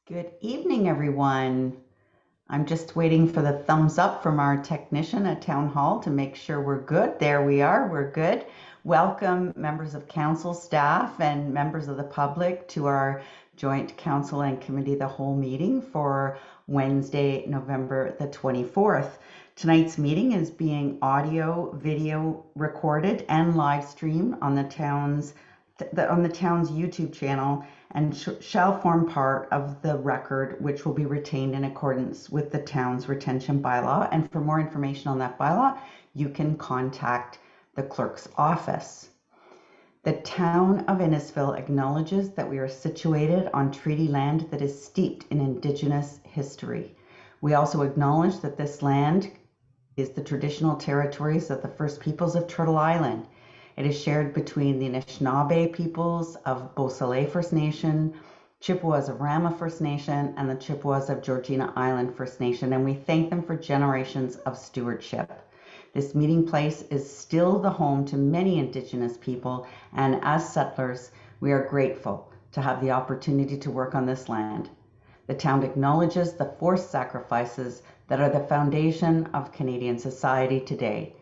Good evening, everyone. I'm just waiting for the thumbs up from our technician at Town Hall to make sure we're good. There we are, we're good. Welcome members of council, staff, and members of the public to our joint council and committee of the whole meeting for Wednesday, November the 24th. Tonight's meeting is being audio, video recorded and live streamed on the town's YouTube channel and shall form part of the record, which will be retained in accordance with the town's retention bylaw. And for more information on that bylaw, you can contact the clerk's office. The town of Innisfil acknowledges that we are situated on treaty land that is steeped in Indigenous history. We also acknowledge that this land is the traditional territories of the First Peoples of Turtle Island. It is shared between the Anishinaabe peoples of Beausoleil First Nation, Chippewas of Rama First Nation, and the Chippewas of Georgina Island First Nation, and we thank them for generations of stewardship. This meeting place is still the home to many Indigenous people, and as settlers, we are grateful to have the opportunity to work on this land. The town acknowledges the forced sacrifices that are the foundation of Canadian society today.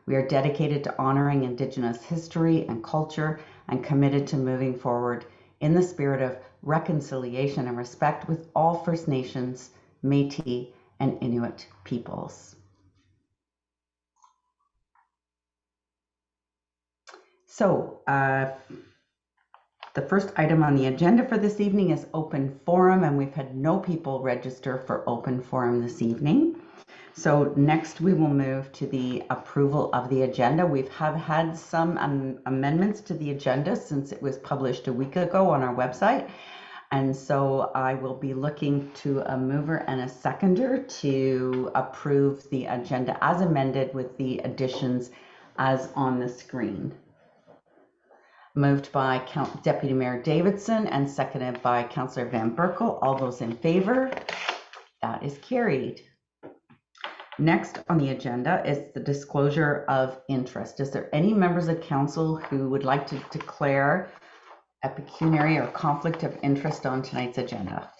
We are dedicated to honoring Indigenous history and culture and committed to moving forward in the spirit of reconciliation and respect with all First Nations, Métis, and Inuit peoples. So, the first item on the agenda for this evening is open forum, and we've had no people register for open forum this evening. So next we will move to the approval of the agenda. We have had some amendments to the agenda since it was published a week ago on our website. And so I will be looking to a mover and a seconder to approve the agenda as amended with the additions as on the screen. Moved by Deputy Mayor Davidson and seconded by Councillor Van Berkel. All those in favor? That is carried. Next on the agenda is the disclosure of interest. Is there any members of council who would like to declare a pecuniary or conflict of interest on tonight's agenda?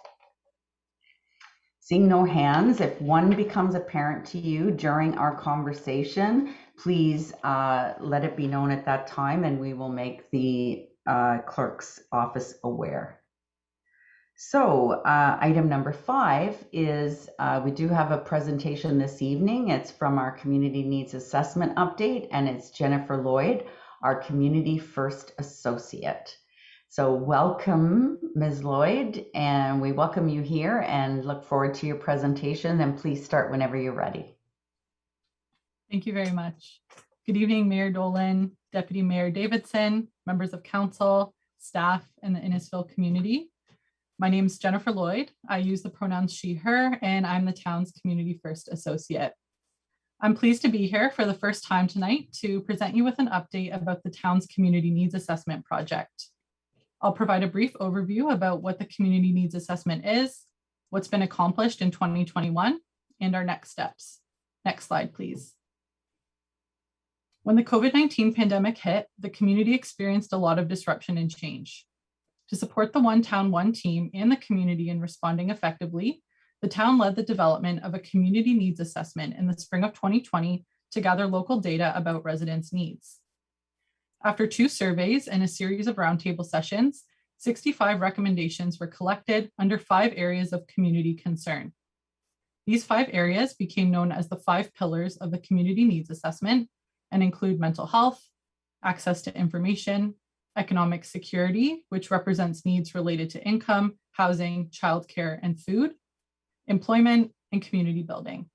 Seeing no hands, if one becomes apparent to you during our conversation, please let it be known at that time and we will make the clerk's office aware. So item number 5 is we do have a presentation this evening. It's from our Community Needs Assessment Update, and it's Jennifer Lloyd, our Community First Associate. So welcome, Ms. Lloyd, and we welcome you here and look forward to your presentation. And please start whenever you're ready. Thank you very much. Good evening, Mayor Dolan, Deputy Mayor Davidson, members of council, staff, and the Innisfil community. My name is Jennifer Lloyd. I use the pronouns she, her, and I'm the town's Community First Associate. I'm pleased to be here for the first time tonight to present you with an update about the town's Community Needs Assessment project. I'll provide a brief overview about what the Community Needs Assessment is, what's been accomplished in 2021, and our next steps. Next slide, please. When the COVID-19 pandemic hit, the community experienced a lot of disruption and change. To support the One Town, One Team and the community in responding effectively, the town led the development of a community needs assessment in the spring of 2020 to gather local data about residents' needs. After 2 surveys and a series of roundtable sessions, 65 recommendations were collected under 5 areas of community concern. These 5 areas became known as the 5 pillars of the community needs assessment and include mental health, access to information, economic security, which represents needs related to income, housing, childcare, and food, employment, and community building.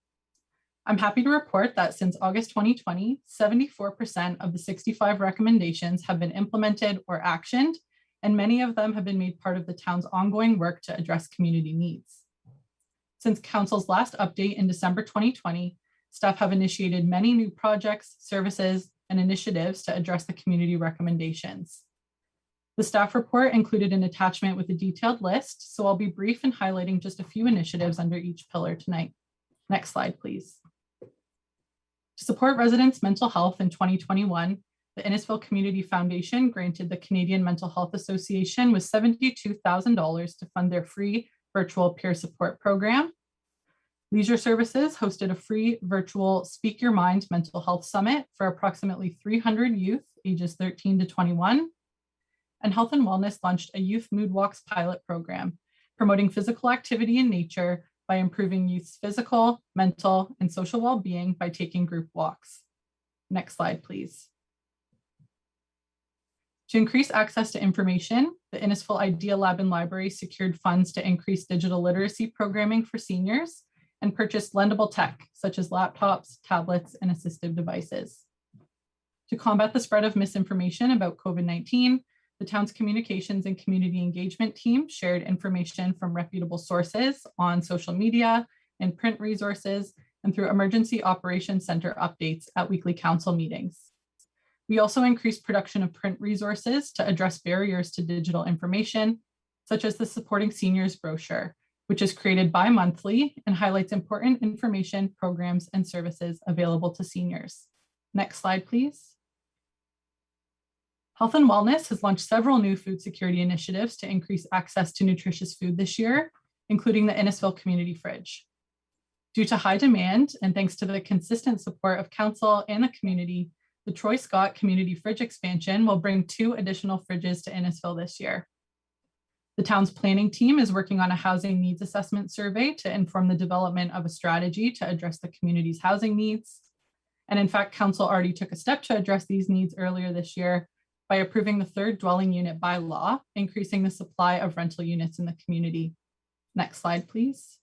I'm happy to report that since August 2020, 74% of the 65 recommendations have been implemented or actioned, and many of them have been made part of the town's ongoing work to address community needs. Since Council's last update in December 2020, staff have initiated many new projects, services, and initiatives to address the community recommendations. The staff report included an attachment with a detailed list, so I'll be brief in highlighting just a few initiatives under each pillar tonight. Next slide, please. To support residents' mental health in 2021, the Innisfil Community Foundation granted the Canadian Mental Health Association with $72,000 to fund their free virtual peer support program. Leisure Services hosted a free virtual Speak Your Mind mental health summit for approximately 300 youth ages 13 to 21. And Health and Wellness launched a youth mood walks pilot program, promoting physical activity in nature by improving youth's physical, mental, and social well-being by taking group walks. Next slide, please. To increase access to information, the Innisfil Idea Lab and Library secured funds to increase digital literacy programming for seniors and purchased lendable tech, such as laptops, tablets, and assistive devices. To combat the spread of misinformation about COVID-19, the town's communications and community engagement team shared information from reputable sources on social media and print resources and through Emergency Operations Center updates at weekly council meetings. We also increased production of print resources to address barriers to digital information, such as the Supporting Seniors brochure, which is created bi-monthly and highlights important information, programs, and services available to seniors. Next slide, please. Health and Wellness has launched several new food security initiatives to increase access to nutritious food this year, including the Innisfil Community Fridge. Due to high demand and thanks to the consistent support of council and the community, the Troy Scott Community Fridge expansion will bring 2 additional fridges to Innisfil this year. The town's planning team is working on a housing needs assessment survey to inform the development of a strategy to address the community's housing needs. And in fact, council already took a step to address these needs earlier this year by approving the 3rd dwelling unit bylaw, increasing the supply of rental units in the community. Next slide, please.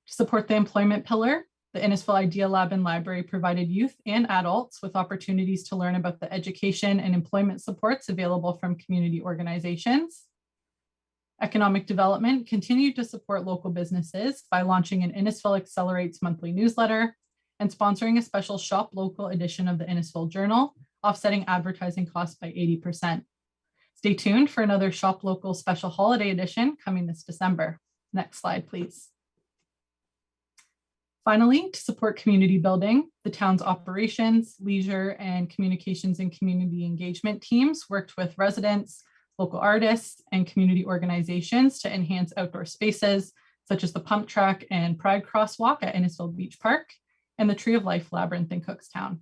To support the employment pillar, the Innisfil Idea Lab and Library provided youth and adults with opportunities to learn about the education and employment supports available from community organizations. Economic development continued to support local businesses by launching an Innisfil Accelerates monthly newsletter and sponsoring a special Shop Local edition of the Innisfil Journal, offsetting advertising costs by 80%. Stay tuned for another Shop Local special holiday edition coming this December. Next slide, please. Finally, to support community building, the town's operations, leisure, and communications and community engagement teams worked with residents, local artists, and community organizations to enhance outdoor spaces, such as the Pump Track and Pride Crosswalk at Innisfil Beach Park and the Tree of Life Labyrinth in Cookstown.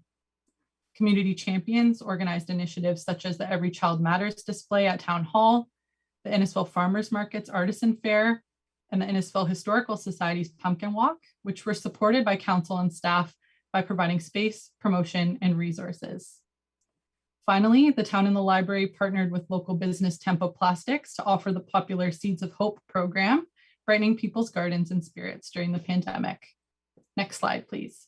Community champions organized initiatives such as the Every Child Matters display at Town Hall, the Innisfil Farmers Market's Artisan Fair, and the Innisfil Historical Society's Pumpkin Walk, which were supported by council and staff by providing space, promotion, and resources. Finally, the town and the library partnered with local business Tempo Plastics to offer the popular Seeds of Hope program, brightening people's gardens and spirits during the pandemic. Next slide, please.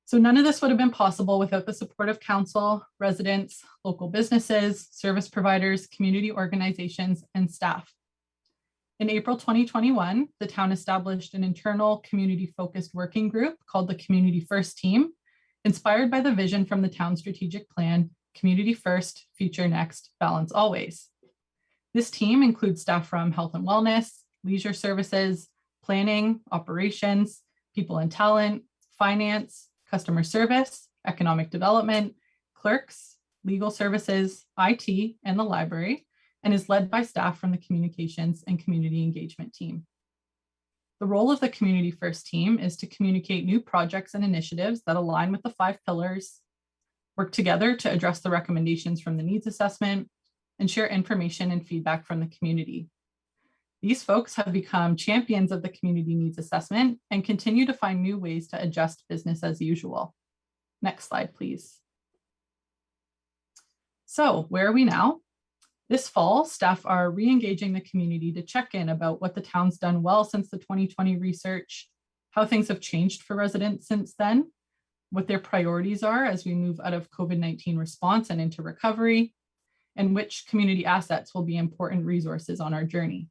So none of this would have been possible without the support of council, residents, local businesses, service providers, community organizations, and staff. In April 2021, the town established an internal community-focused working group called the Community First Team, inspired by the vision from the town strategic plan, Community First, Future Next, Balance Always. This team includes staff from Health and Wellness, Leisure Services, Planning, Operations, People and Talent, Finance, Customer Service, Economic Development, Clerks, Legal Services, IT, and the library, and is led by staff from the Communications and Community Engagement team. The role of the Community First team is to communicate new projects and initiatives that align with the 5 pillars, work together to address the recommendations from the needs assessment, and share information and feedback from the community. These folks have become champions of the community needs assessment and continue to find new ways to adjust business as usual. Next slide, please. So where are we now? This fall, staff are re-engaging the community to check in about what the town's done well since the 2020 research, how things have changed for residents since then, what their priorities are as we move out of COVID-19 response and into recovery, and which community assets will be important resources on our journey.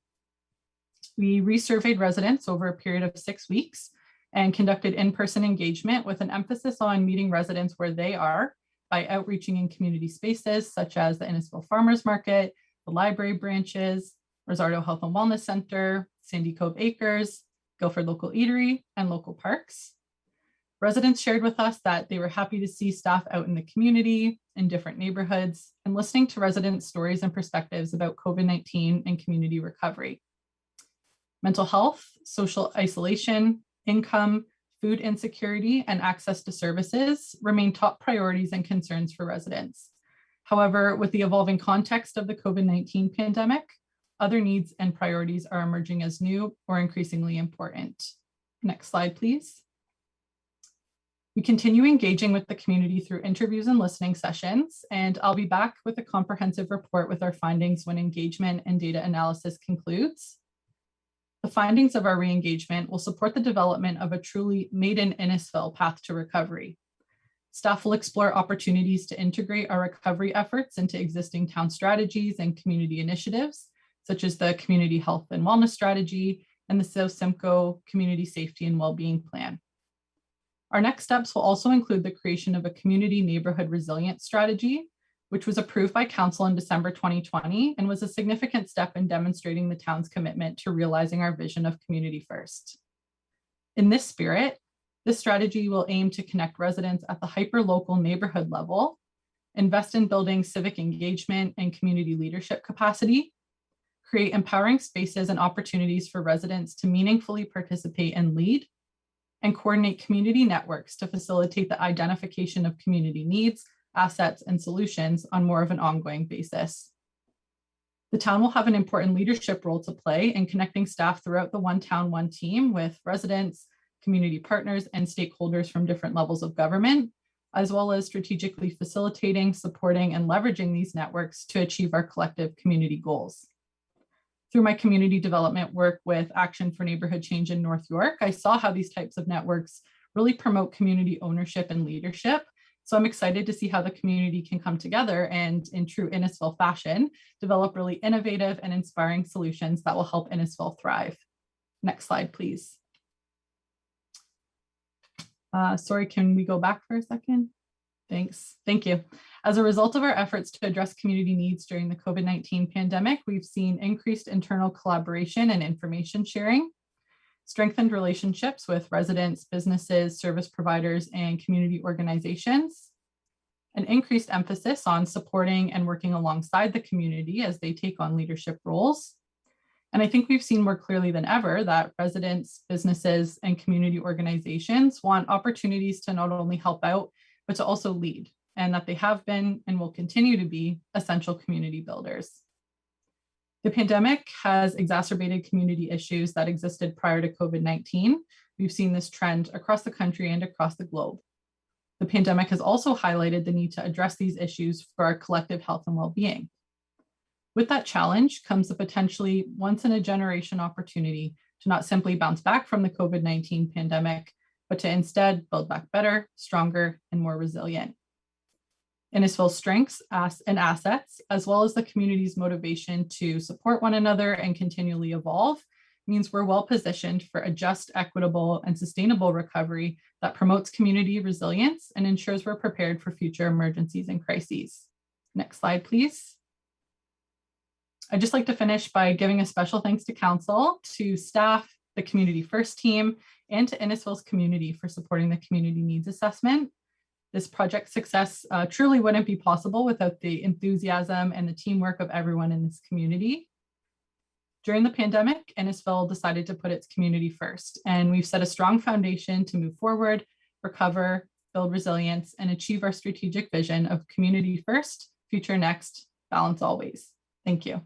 We resurveyed residents over a period of 6 weeks and conducted in-person engagement with an emphasis on meeting residents where they are by outreaching in community spaces such as the Innisfil Farmers Market, the library branches, Rosardo Health and Wellness Center, Sandy Cove Acres, Guilford Local Eatery, and local parks. Residents shared with us that they were happy to see staff out in the community in different neighborhoods and listening to residents' stories and perspectives about COVID-19 and community recovery. Mental health, social isolation, income, food insecurity, and access to services remain top priorities and concerns for residents. However, with the evolving context of the COVID-19 pandemic, other needs and priorities are emerging as new or increasingly important. Next slide, please. We continue engaging with the community through interviews and listening sessions, and I'll be back with a comprehensive report with our findings when engagement and data analysis concludes. The findings of our re-engagement will support the development of a truly made in Innisfil path to recovery. Staff will explore opportunities to integrate our recovery efforts into existing town strategies and community initiatives, such as the Community Health and Wellness Strategy and the South Simcoe Community Safety and Wellbeing Plan. Our next steps will also include the creation of a community neighborhood resilience strategy, which was approved by Council in December 2020 and was a significant step in demonstrating the town's commitment to realizing our vision of community first. In this spirit, this strategy will aim to connect residents at the hyper-local neighborhood level, invest in building civic engagement and community leadership capacity, create empowering spaces and opportunities for residents to meaningfully participate and lead, and coordinate community networks to facilitate the identification of community needs, assets, and solutions on more of an ongoing basis. The town will have an important leadership role to play in connecting staff throughout the One Town, One Team with residents, community partners, and stakeholders from different levels of government, as well as strategically facilitating, supporting, and leveraging these networks to achieve our collective community goals. Through my community development work with Action for Neighborhood Change in North York, I saw how these types of networks really promote community ownership and leadership. So I'm excited to see how the community can come together and, in true Innisfil fashion, develop really innovative and inspiring solutions that will help Innisfil thrive. Next slide, please. Sorry, can we go back for a second? Thanks. Thank you. As a result of our efforts to address community needs during the COVID-19 pandemic, we've seen increased internal collaboration and information sharing, strengthened relationships with residents, businesses, service providers, and community organizations, an increased emphasis on supporting and working alongside the community as they take on leadership roles. And I think we've seen more clearly than ever that residents, businesses, and community organizations want opportunities to not only help out, but to also lead, and that they have been and will continue to be essential community builders. The pandemic has exacerbated community issues that existed prior to COVID-19. We've seen this trend across the country and across the globe. The pandemic has also highlighted the need to address these issues for our collective health and well-being. With that challenge comes a potentially once-in-a-generation opportunity to not simply bounce back from the COVID-19 pandemic, but to instead build back better, stronger, and more resilient. Innisfil's strengths and assets, as well as the community's motivation to support one another and continually evolve, means we're well positioned for a just, equitable, and sustainable recovery that promotes community resilience and ensures we're prepared for future emergencies and crises. Next slide, please. I'd just like to finish by giving a special thanks to Council, to staff, the Community First team, and to Innisfil's community for supporting the community needs assessment. This project success truly wouldn't be possible without the enthusiasm and the teamwork of everyone in this community. During the pandemic, Innisfil decided to put its community first, and we've set a strong foundation to move forward, recover, build resilience, and achieve our strategic vision of community first, future next, balance always. Thank you.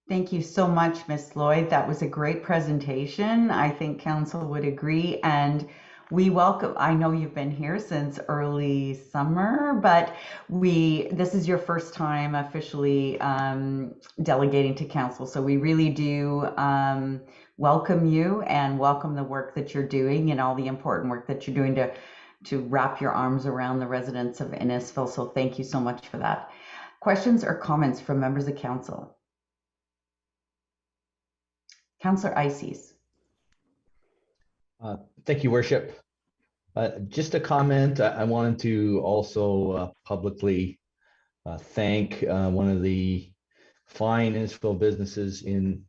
Thank you so much, Ms. Lloyd. That was a great presentation. I think Council would agree, and we welcome, I know you've been here since early summer, but this is your first time officially delegating to Council. So we really do welcome you and welcome the work that you're doing and all the important work that you're doing to wrap your arms around the residents of Innisfil. So thank you so much for that. Questions or comments from members of Council? Councillor Arsadi. Thank you, Worship. Just a comment. I wanted to also publicly thank one of the fine Innisfil businesses in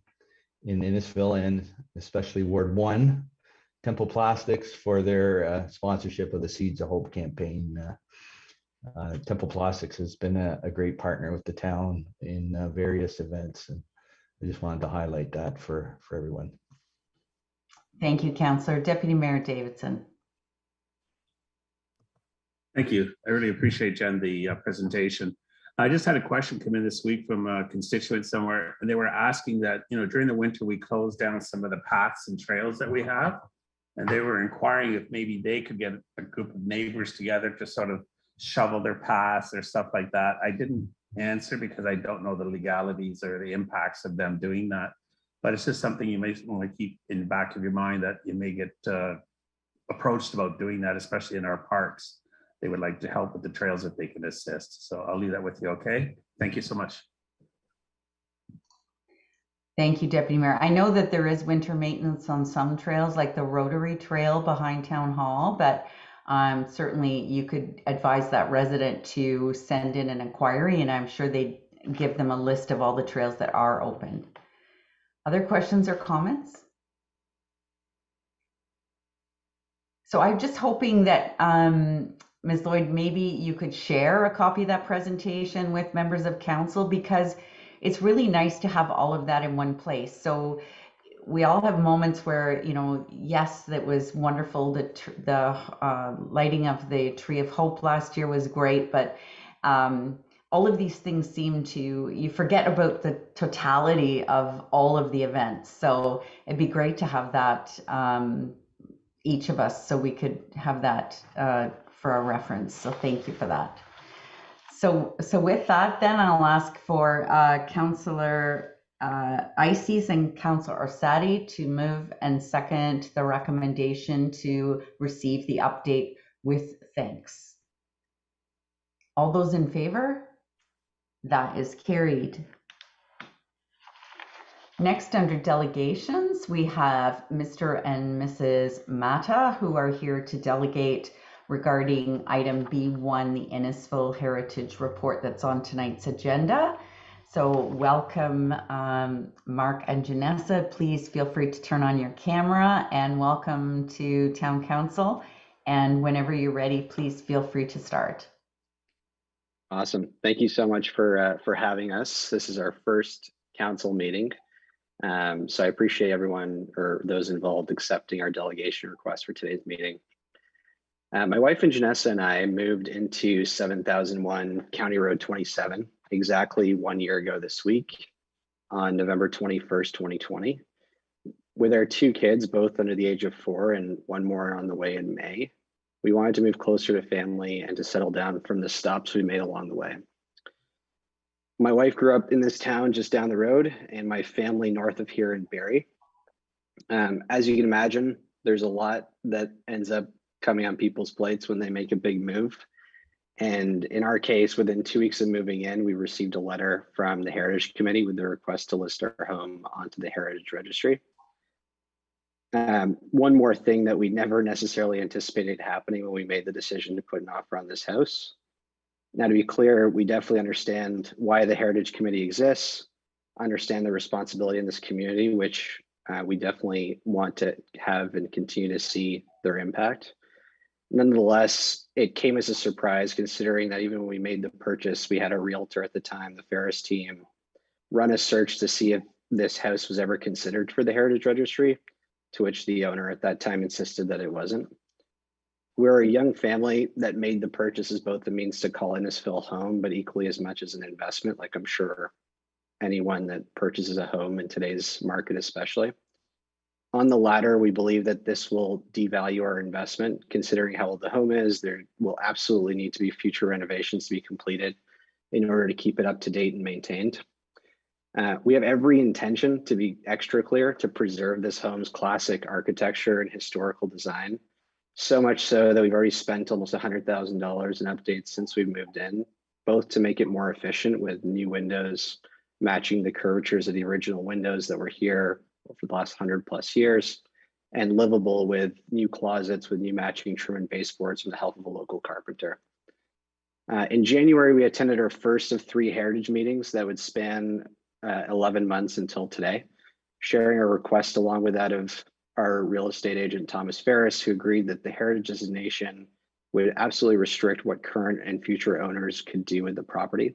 Innisfil, and especially Ward 1, Temple Plastics for their sponsorship of the Seeds of Hope campaign. Temple Plastics has been a great partner with the town in various events, and I just wanted to highlight that for everyone. Thank you, Councillor. Deputy Mayor Davidson. Thank you. I really appreciate, Jen, the presentation. I just had a question come in this week from a constituent somewhere, and they were asking that, during the winter, we close down some of the paths and trails that we have. And they were inquiring if maybe they could get a group of neighbors together to sort of shovel their paths or stuff like that. I didn't answer because I don't know the legalities or the impacts of them doing that. But it's just something you may want to keep in the back of your mind, that you may get approached about doing that, especially in our parks. They would like to help with the trails if they can assist. So I'll leave that with you, okay? Thank you so much. Thank you, Deputy Mayor. I know that there is winter maintenance on some trails, like the Rotary Trail behind Town Hall, but certainly you could advise that resident to send in an inquiry, and I'm sure they give them a list of all the trails that are open. Other questions or comments? So I'm just hoping that Ms. Lloyd, maybe you could share a copy of that presentation with members of council, because it's really nice to have all of that in one place. So we all have moments where, yes, that was wonderful. The lighting of the Tree of Hope last year was great, but all of these things you forget about the totality of all of the events. So it'd be great to have that, each of us, so we could have that for our reference. So thank you for that. So with that, then I'll ask for Councillor Ices and Councillor Arsadi to move and second the recommendation to receive the update with thanks. All those in favor? That is carried. Next, under delegations, we have Mr. and Mrs. Mata, who are here to delegate regarding item B1, the Innisfil Heritage Report that's on tonight's agenda. So welcome, Mark and Janessa. Please feel free to turn on your camera, and welcome to Town Council. And whenever you're ready, please feel free to start. Awesome. Thank you so much for having us. This is our first council meeting. So I appreciate everyone, or those involved, accepting our delegation request for today's meeting. My wife and Janessa and I moved into 7001 County Road 27 exactly 1 year ago this week on November 21st, 2020. With our two kids, both under the age of 4 and one more on the way in May, we wanted to move closer to family and to settle down from the stops we made along the way. My wife grew up in this town just down the road, and my family north of here in Barrie. As you can imagine, there's a lot that ends up coming on people's plates when they make a big move. And in our case, within 2 weeks of moving in, we received a letter from the Heritage Committee with the request to list our home onto the Heritage Registry. One more thing that we never necessarily anticipated happening when we made the decision to put an offer on this house. Now, to be clear, we definitely understand why the Heritage Committee exists, understand the responsibility in this community, which we definitely want to have and continue to see their impact. Nonetheless, it came as a surprise, considering that even when we made the purchase, we had a realtor at the time, the Ferris team, run a search to see if this house was ever considered for the Heritage Registry, to which the owner at that time insisted that it wasn't. We're a young family that made the purchase as both a means to call Innisfil home, but equally as much as an investment, like I'm sure anyone that purchases a home in today's market especially. On the latter, we believe that this will devalue our investment, considering how old the home is. There will absolutely need to be future renovations to be completed in order to keep it up to date and maintained. We have every intention, to be extra clear, to preserve this home's classic architecture and historical design. So much so that we've already spent almost $100,000 in updates since we've moved in, both to make it more efficient with new windows, matching the curvatures of the original windows that were here for the last 100+ years, and livable with new closets with new matching trim and baseboards from the help of a local carpenter. In January, we attended our first of 3 heritage meetings that would span 11 months until today, sharing our request along with that of our real estate agent, Thomas Ferris, who agreed that the heritage designation would absolutely restrict what current and future owners could do with the property,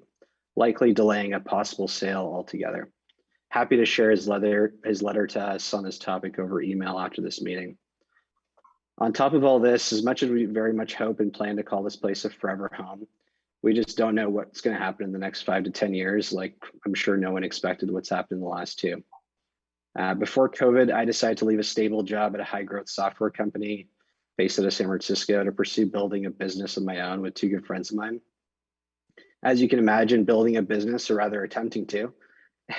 likely delaying a possible sale altogether. Happy to share his letter to us on this topic over email after this meeting. On top of all this, as much as we very much hope and plan to call this place a forever home, we just don't know what's going to happen in the next 5 to 10 years. Like I'm sure no one expected what's happened in the last 2. Before COVID, I decided to leave a stable job at a high growth software company based out of San Francisco to pursue building a business of my own with 2 good friends of mine. As you can imagine, building a business, or rather attempting to,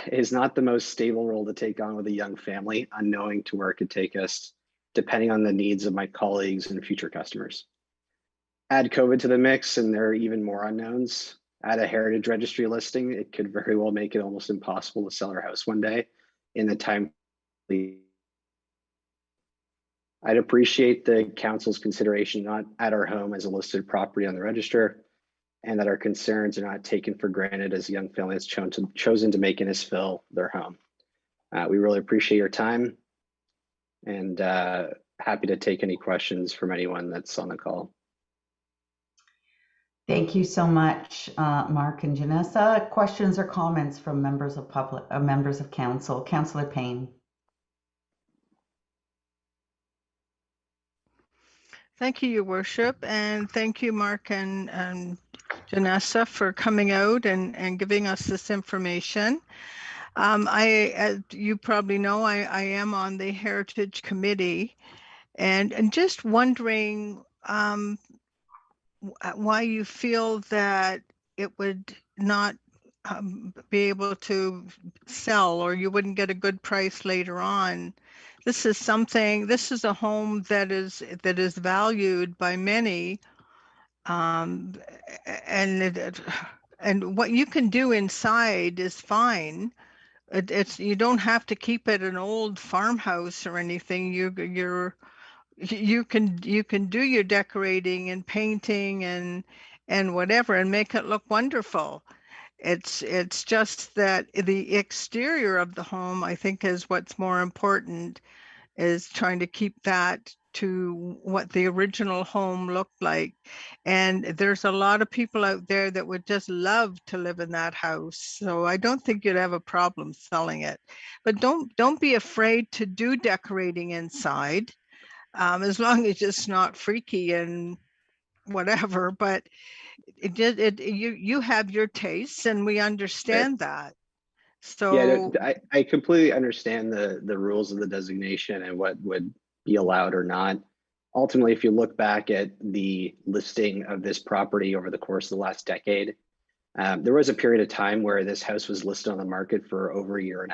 is not the most stable role to take on with a young family, unknowing to where it could take us, depending on the needs of my colleagues and future customers. Add COVID to the mix, and there are even more unknowns. Add a heritage registry listing, it could very well make it almost impossible to sell our house one day in the time. I'd appreciate the council's consideration not at our home as a listed property on the register, and that our concerns are not taken for granted as a young family has chosen to make Innisfil their home. We really appreciate your time, and happy to take any questions from anyone that's on the call. Thank you so much, Mark and Janessa. Questions or comments from members of council? Councillor Payne. Thank you, Your Worship, and thank you, Mark and Janessa, for coming out and giving us this information. As you probably know, I am on the Heritage Committee, and just wondering why you feel that it would not be able to sell, or you wouldn't get a good price later on. This is a home that is valued by many, and what you can do inside is fine. You don't have to keep it an old farmhouse or anything. You can do your decorating and painting and whatever and make it look wonderful. It's just that the exterior of the home, I think, is what's more important, is trying to keep that to what the original home looked like. And there's a lot of people out there that would just love to live in that house. So I don't think you'd have a problem selling it. But don't be afraid to do decorating inside, as long as it's not freaky and whatever. But you have your tastes, and we understand that. So yeah, I completely understand the rules of the designation and what would be allowed or not. Ultimately, if you look back at the listing of this property over the course of the last decade, there was a period of time where this house was listed on the market for over 1.5 years,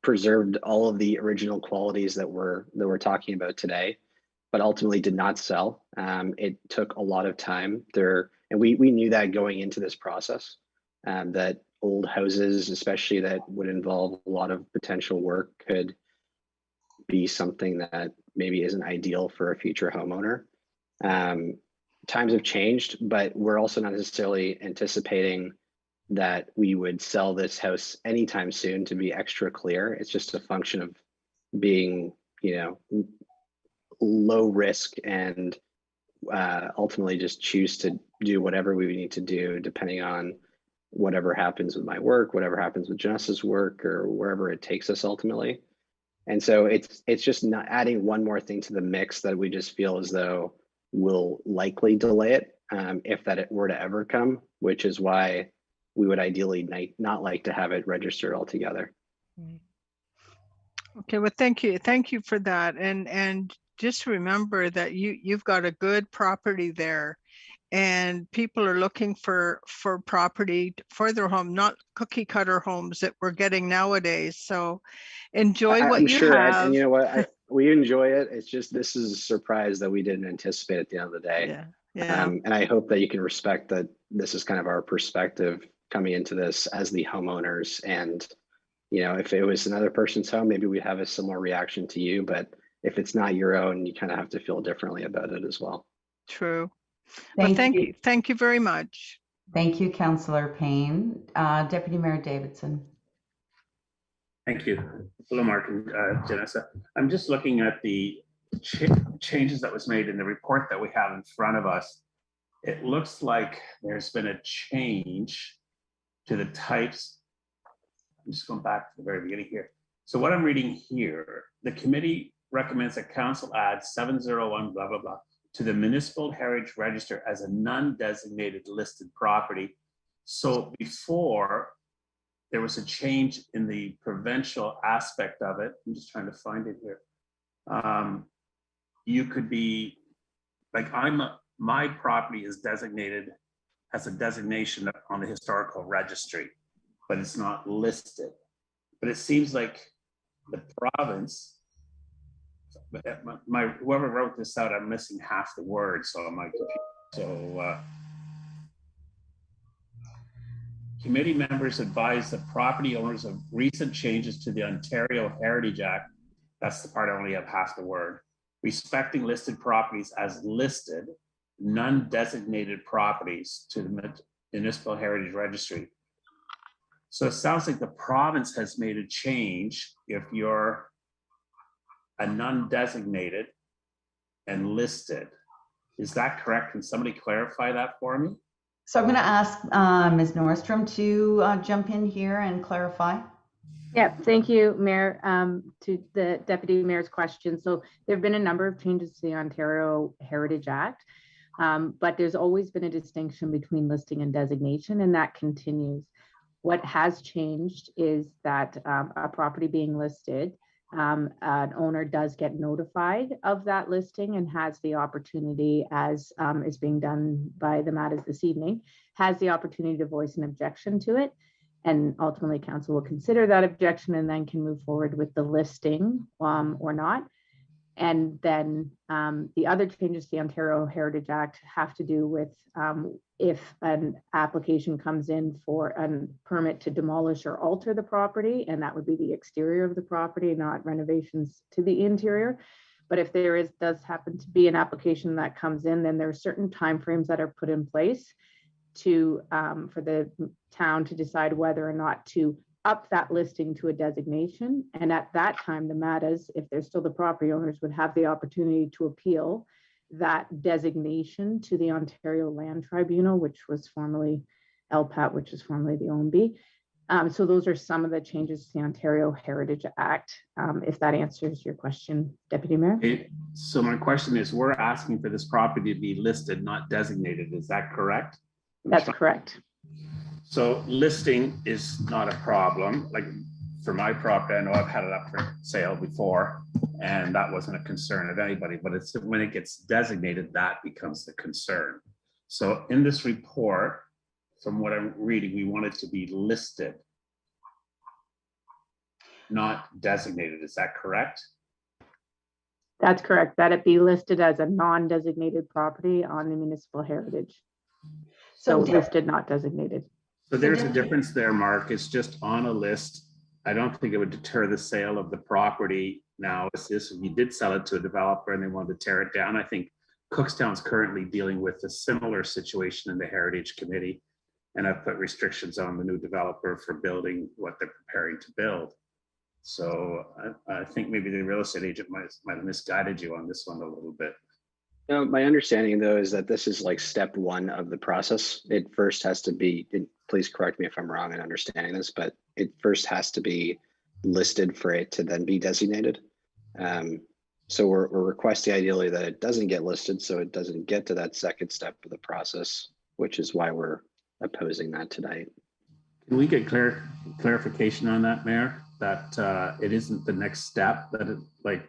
preserved all of the original qualities that we're talking about today, but ultimately did not sell. It took a lot of time there, and we knew that going into this process, that old houses, especially that would involve a lot of potential work, could be something that maybe isn't ideal for a future homeowner. Times have changed, but we're also not necessarily anticipating that we would sell this house anytime soon, to be extra clear. It's just a function of being, low risk, and ultimately just choose to do whatever we need to do depending on whatever happens with my work, whatever happens with Janessa's work, or wherever it takes us ultimately. And so it's just not adding one more thing to the mix that we just feel as though will likely delay it, if that it were to ever come, which is why we would ideally not like to have it registered altogether. Okay, well, thank you for that, and just remember that you've got a good property there, and people are looking for property for their home, not cookie cutter homes that we're getting nowadays. So enjoy what you have. And you know what, we enjoy it. It's just, this is a surprise that we didn't anticipate at the end of the day. Yeah. And I hope that you can respect that this is kind of our perspective coming into this as the homeowners. And if it was another person's home, maybe we'd have a similar reaction to you, but if it's not your own, you kind of have to feel differently about it as well. True. Thank you. Thank you very much. Thank you, Councillor Payne. Deputy Mayor Davidson. Thank you. Hello, Mark and Janessa. I'm just looking at the changes that was made in the report that we have in front of us. It looks like there's been a change to the types. I'm just going back to the very beginning here. So what I'm reading here, the committee recommends that council add 701 blah, blah, blah to the Municipal Heritage Register as a non-designated listed property. So before, there was a change in the provincial aspect of it. I'm just trying to find it here. You could be, like my property is designated as a designation on the historical registry, but it's not listed. But it seems like the province, whoever wrote this out, I'm missing half the word, so I'm like confused. So committee members advise the property owners of recent changes to the Ontario Heritage Act. That's the part I only have half the word. Respecting listed properties as listed, non-designated properties to the Municipal Heritage Registry. So it sounds like the province has made a change if you're a non-designated and listed. Is that correct? Can somebody clarify that for me? So I'm going to ask Ms. Nordstrom to jump in here and clarify. Yeah, thank you, Mayor, to the Deputy Mayor's question. So there have been a number of changes to the Ontario Heritage Act, but there's always been a distinction between listing and designation, and that continues. What has changed is that a property being listed, an owner does get notified of that listing and has the opportunity, as is being done by the matters this evening, has the opportunity to voice an objection to it. And ultimately council will consider that objection and then can move forward with the listing or not. And then the other changes to the Ontario Heritage Act have to do with if an application comes in for a permit to demolish or alter the property, and that would be the exterior of the property, not renovations to the interior. But if there does happen to be an application that comes in, then there are certain timeframes that are put in place to for the town to decide whether or not to up that listing to a designation. And at that time, the MATAs, if they're still the property owners, would have the opportunity to appeal that designation to the Ontario Land Tribunal, which was formerly LPAT, which is formerly the OMB. So those are some of the changes to the Ontario Heritage Act, if that answers your question, Deputy Mayor. Okay. So my question is, we're asking for this property to be listed, not designated. Is that correct? That's correct. So listing is not a problem. Like for my property, I know I've had it up for sale before, and that wasn't a concern of anybody, but it's when it gets designated, that becomes the concern. So in this report, from what I'm reading, we want it to be listed, not designated. Is that correct? That's correct, that it be listed as a non-designated property on the municipal heritage. So listed, not designated. So there's a difference there, Mark. It's just on a list. I don't think it would deter the sale of the property. Now, if you did sell it to a developer and they wanted to tear it down, I think Cookstown's currently dealing with a similar situation in the Heritage Committee, and I've put restrictions on the new developer for building what they're preparing to build. So I think maybe the real estate agent might have misguided you on this one a little bit. No, my understanding though is that this is like step one of the process. It first has to be, please correct me if I'm wrong in understanding this, but it first has to be listed for it to then be designated. So we're requesting ideally that it doesn't get listed, so it doesn't get to that second step of the process, which is why we're opposing that tonight. Can we get clarification on that, Mayor? That it isn't the next step, that it like.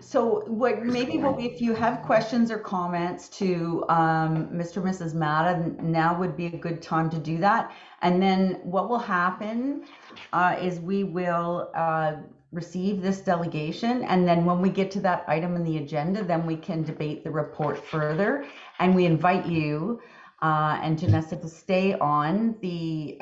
So if you have questions or comments to Mr. or Mrs. Mata, now would be a good time to do that. And then what will happen is we will receive this delegation. And then when we get to that item in the agenda, then we can debate the report further. And we invite you and Janessa to stay on the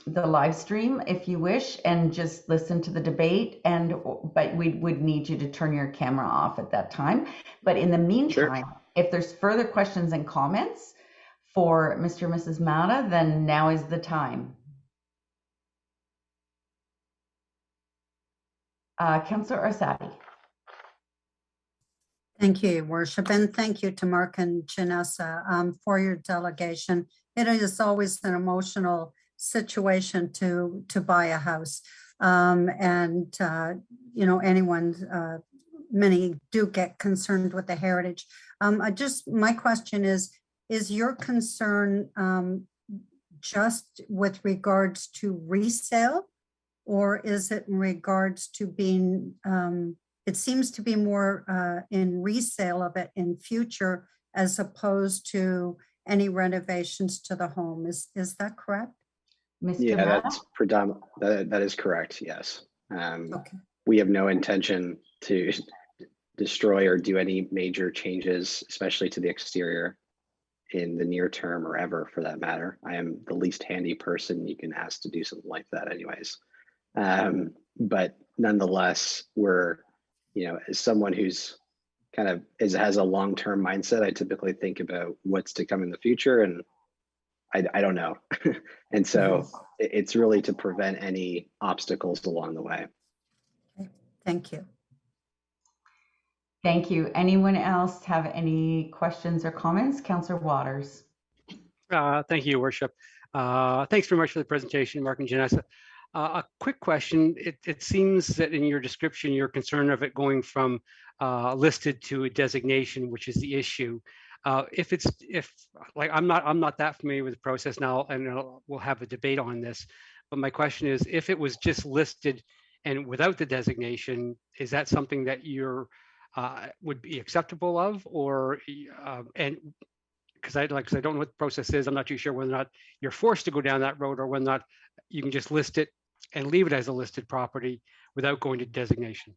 live stream if you wish, and just listen to the debate. But we would need you to turn your camera off at that time. But in the meantime, if there's further questions and comments for Mr. and Mrs. Mata, then now is the time. Councillor Arsadi. Thank you, Your Worship, and thank you to Mark and Janessa for your delegation. It is always an emotional situation to buy a house. You know, many do get concerned with the heritage. My question is your concern just with regards to resale, or is it in regards to being, it seems to be more in resale of it in future as opposed to any renovations to the home. Is that correct? Mr. Yeah, Matt? that's predominant. That is correct. Yes. Okay. We have no intention to destroy or do any major changes, especially to the exterior, in the near term or ever for that matter. I am the least handy person you can ask to do something like that anyways. But nonetheless, we're, you know, as someone who's kind of has a long-term mindset, I typically think about what's to come in the future, and I don't know. And so it's really to prevent any obstacles along the way. Okay. Thank you. Thank you. Anyone else have any questions or comments? Councillor Waters. Thank you, Your Worship. Thanks very much for the presentation, Mark and Janessa. A quick question. It seems that in your description, you're concerned of it going from listed to a designation, which is the issue. If I'm not that familiar with the process now, and we'll have a debate on this, but my question is, if it was just listed and without the designation, is that something that you're would be acceptable of, or and because I don't know what the process is, I'm not too sure whether or not you're forced to go down that road or whether or not you can just list it and leave it as a listed property without going to designation.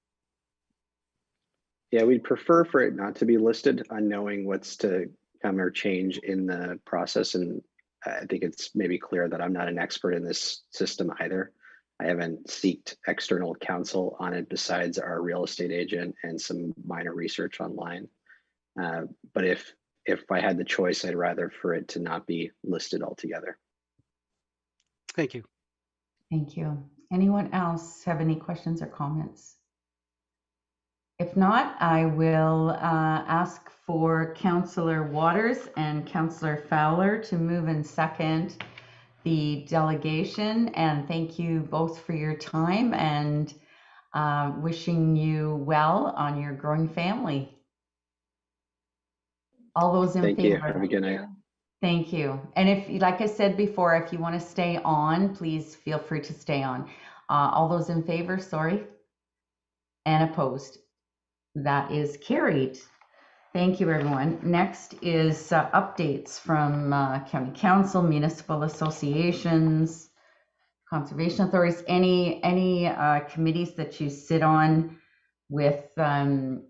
Yeah, we'd prefer for it not to be listed, unknowing what's to come or change in the process. And I think it's maybe clear that I'm not an expert in this system either. I haven't sought external counsel on it besides our real estate agent and some minor research online. But if I had the choice, I'd rather for it to not be listed altogether. Thank you. Thank you. Anyone else have any questions or comments? If not, I will ask for Councillor Waters and Councillor Fowler to move and second the delegation, and thank you both for your time, and wishing you well on your growing family. All those in Thank favor? you. Have a good night. Thank you. And if, like I said before, if you want to stay on, please feel free to stay on. All those in favor, sorry, and opposed? That is carried. Thank you, everyone. Next is updates from County Council, municipal associations, conservation authorities, any committees that you sit on with for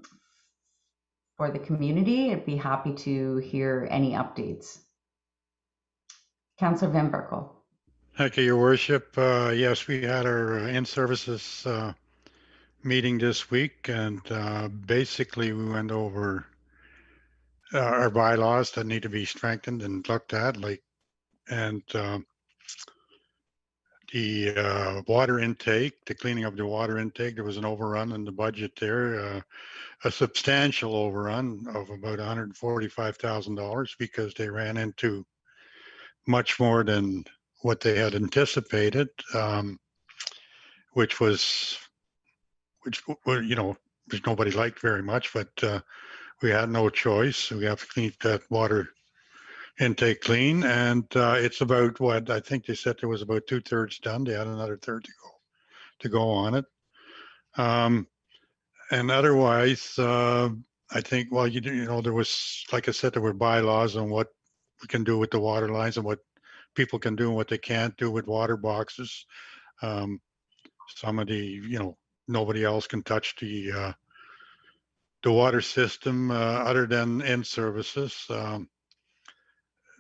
the community. I'd be happy to hear any updates. Councillor Van Berkel. Thank you, Your Worship. Yes, we had our in-services meeting this week, and basically we went over our bylaws that need to be strengthened and looked at, and the water intake, the cleaning of the water intake. There was an overrun in the budget there, a substantial overrun of about $145,000 because they ran into much more than what they had anticipated, which you know, which nobody liked very much, but we had no choice. We have to keep that water intake clean, and it's about what I think they said there was about 2/3 done. They had another third to go on it, and otherwise, I think, well, you know, there was, like I said, there were bylaws on what we can do with the water lines and what people can do and what they can't do with water boxes. Some of the, you know, nobody else can touch the water system other than in-services,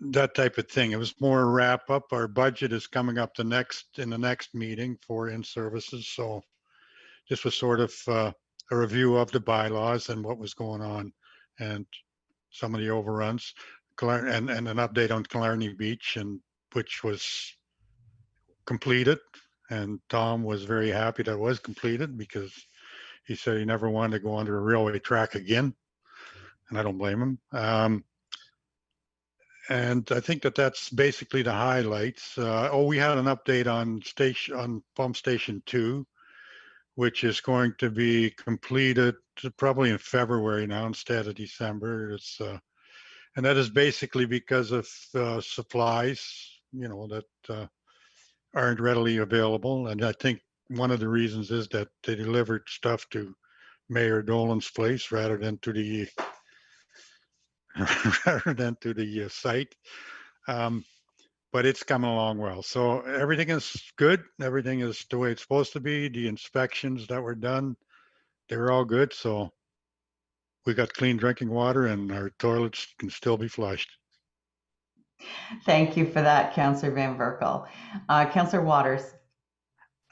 that type of thing. It was more a wrap up. Our budget is coming up in the next meeting for in-services. So this was sort of a review of the bylaws and what was going on and some of the overruns, and an update on Killarney Beach, and which was completed. And Tom was very happy that it was completed because He said he never wanted to go under a railway track again, and I don't blame him. And I think that that's basically the highlights. We had an update on pump station 2, which is going to be completed probably in February now instead of December. And that is basically because of supplies, that aren't readily available. And I think one of the reasons is that they delivered stuff to Mayor Dolan's place rather than to the site. But it's coming along well. So everything is good. Everything is the way it's supposed to be. The inspections that were done, they were all good. So we got clean drinking water and our toilets can still be flushed. Thank you for that, Councillor Van Berkel. Councillor Waters.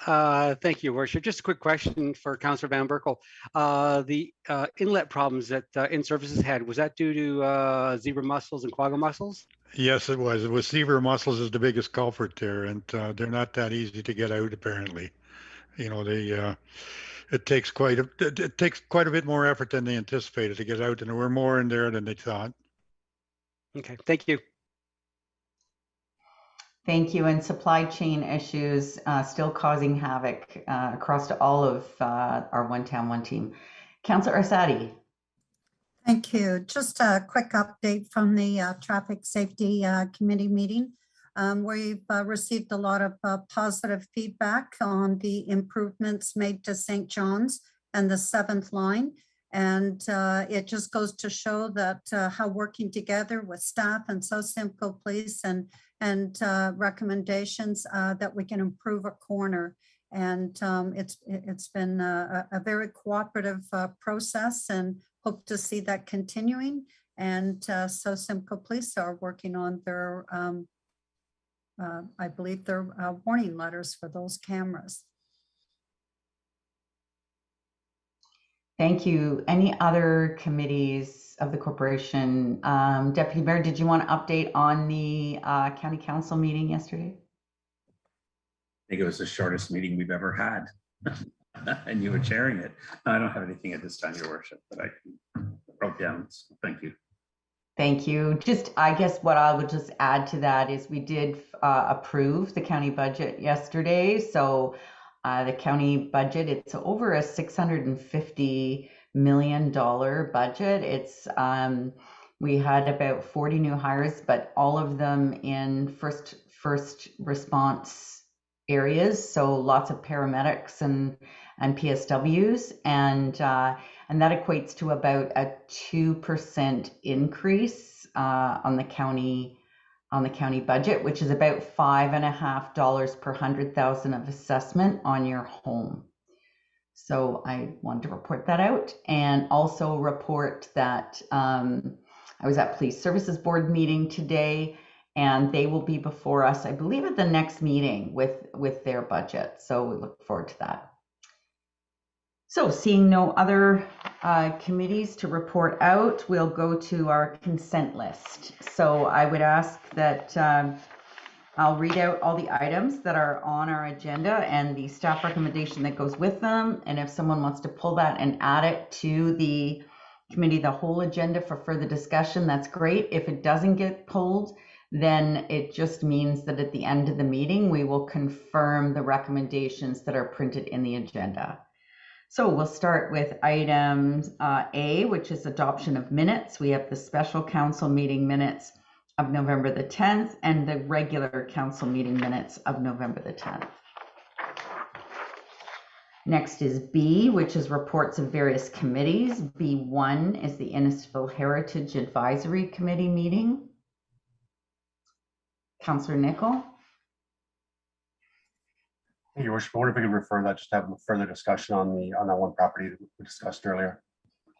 Thank you, Worship. Just a quick question for Councillor Van Berkel. The inlet problems that In-Services had, was that due to zebra mussels and quagga mussels? Yes, it was. It was zebra mussels is the biggest culprit there, and they're not that easy to get out. Apparently, it takes quite a bit more effort than they anticipated to get out, and there were more in there than they thought. Okay, thank you. Thank you. And supply chain issues still causing havoc across all of our One Town, One Team. Councillor Arsadi. Thank you. Just a quick update from the Traffic Safety Committee meeting. We've received a lot of positive feedback on the improvements made to St. John's and the 7th line. And it just goes to show that how working together with staff and So Simcoe Police and recommendations that we can improve a corner. And it's been a very cooperative process, and hope to see that continuing. And So Simcoe Police are working on their, I believe, their warning letters for those cameras. Thank you. Any other committees of the corporation? Deputy Mayor, did you want to update on the County Council meeting yesterday? I think it was the shortest meeting we've ever had. And you were chairing it. I don't have anything at this time, Your Worship, that I wrote down. So thank you. Thank you. Just, I guess what I would just add to that is we did approve the county budget yesterday. So the county budget, it's over a $650 million budget. It's we had about 40 new hires, but all of them in first response areas. So lots of paramedics and PSWs, and that equates to about a 2% increase on the county budget, which is about $5.50 per 100,000 of assessment on your home. So I wanted to report that out, and also report that I was at Police Services Board meeting today, and they will be before us, I believe, at the next meeting with their budget. So we look forward to that. So seeing no other committees to report out, we'll go to our consent list. So I would ask that I'll read out all the items that are on our agenda and the staff recommendation that goes with them. And if someone wants to pull that and add it to the committee, the whole agenda for further discussion, that's great. If it doesn't get pulled, then it just means that at the end of the meeting, we will confirm the recommendations that are printed in the agenda. So we'll start with item A, which is adoption of minutes. We have the special council meeting minutes of November the 10th and the regular council meeting minutes of November the 10th. Next is B, which is reports of various committees. B1 is the Innisfil Heritage Advisory Committee meeting. Councillor Nicol. Your Worship, I wonder if we can refer that, just to have a further discussion on that one property that we discussed earlier.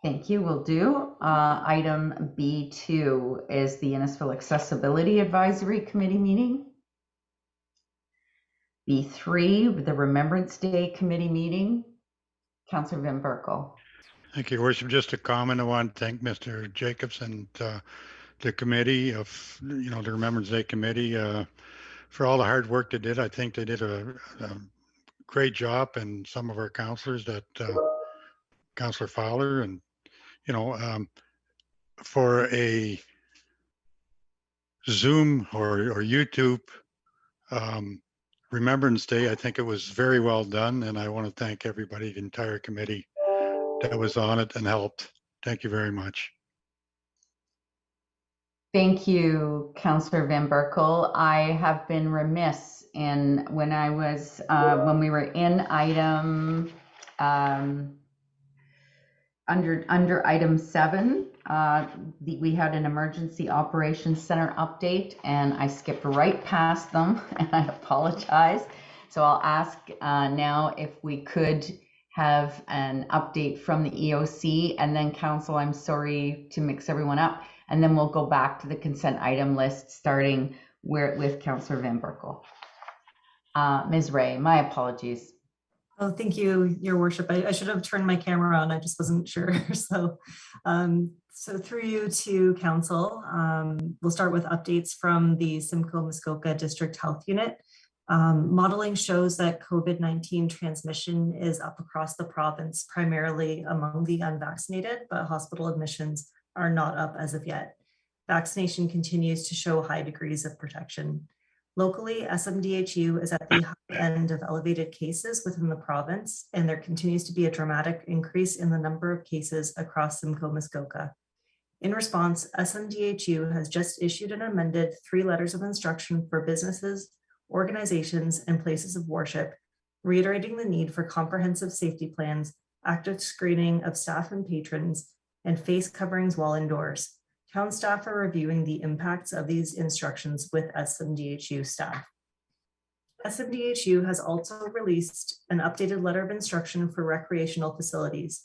Thank you, will do. Item B2 is the Innisfil Accessibility Advisory Committee meeting. B3, the Remembrance Day Committee meeting. Councillor Van Berkel. Thank you, Your Worship. Just a comment. I want to thank Mr. Jacobs and the committee of, the Remembrance Day Committee for all the hard work they did. I think they did a great job, and some of our councillors that Councillor Fowler, and for a Zoom or YouTube Remembrance Day, I think it was very well done, and I want to thank everybody, the entire committee that was on it and helped. Thank you very much. Thank you, Councillor Van Berkel. I have been remiss in when we were in item under item 7. We had an emergency operations center update, and I skipped right past them, and I apologize. So I'll ask now if we could have an update from the EOC, and then Council, I'm sorry to mix everyone up, and then we'll go back to the consent item list, starting with Councillor Van Berkel. Ms. Ray, my apologies. Oh, thank you, Your Worship. I should have turned my camera on. I just wasn't sure. So through you to Council, we'll start with updates from the Simcoe Muskoka District Health Unit. Modeling shows that COVID-19 transmission is up across the province, primarily among the unvaccinated, but hospital admissions are not up as of yet. Vaccination continues to show high degrees of protection. Locally, SMDHU is at the high end of elevated cases within the province, and there continues to be a dramatic increase in the number of cases across Simcoe Muskoka. In response, SMDHU has just issued and amended 3 letters of instruction for businesses, organizations, and places of worship, reiterating the need for comprehensive safety plans, active screening of staff and patrons, and face coverings while indoors. Town staff are reviewing the impacts of these instructions with SMDHU staff. SMDHU has also released an updated letter of instruction for recreational facilities.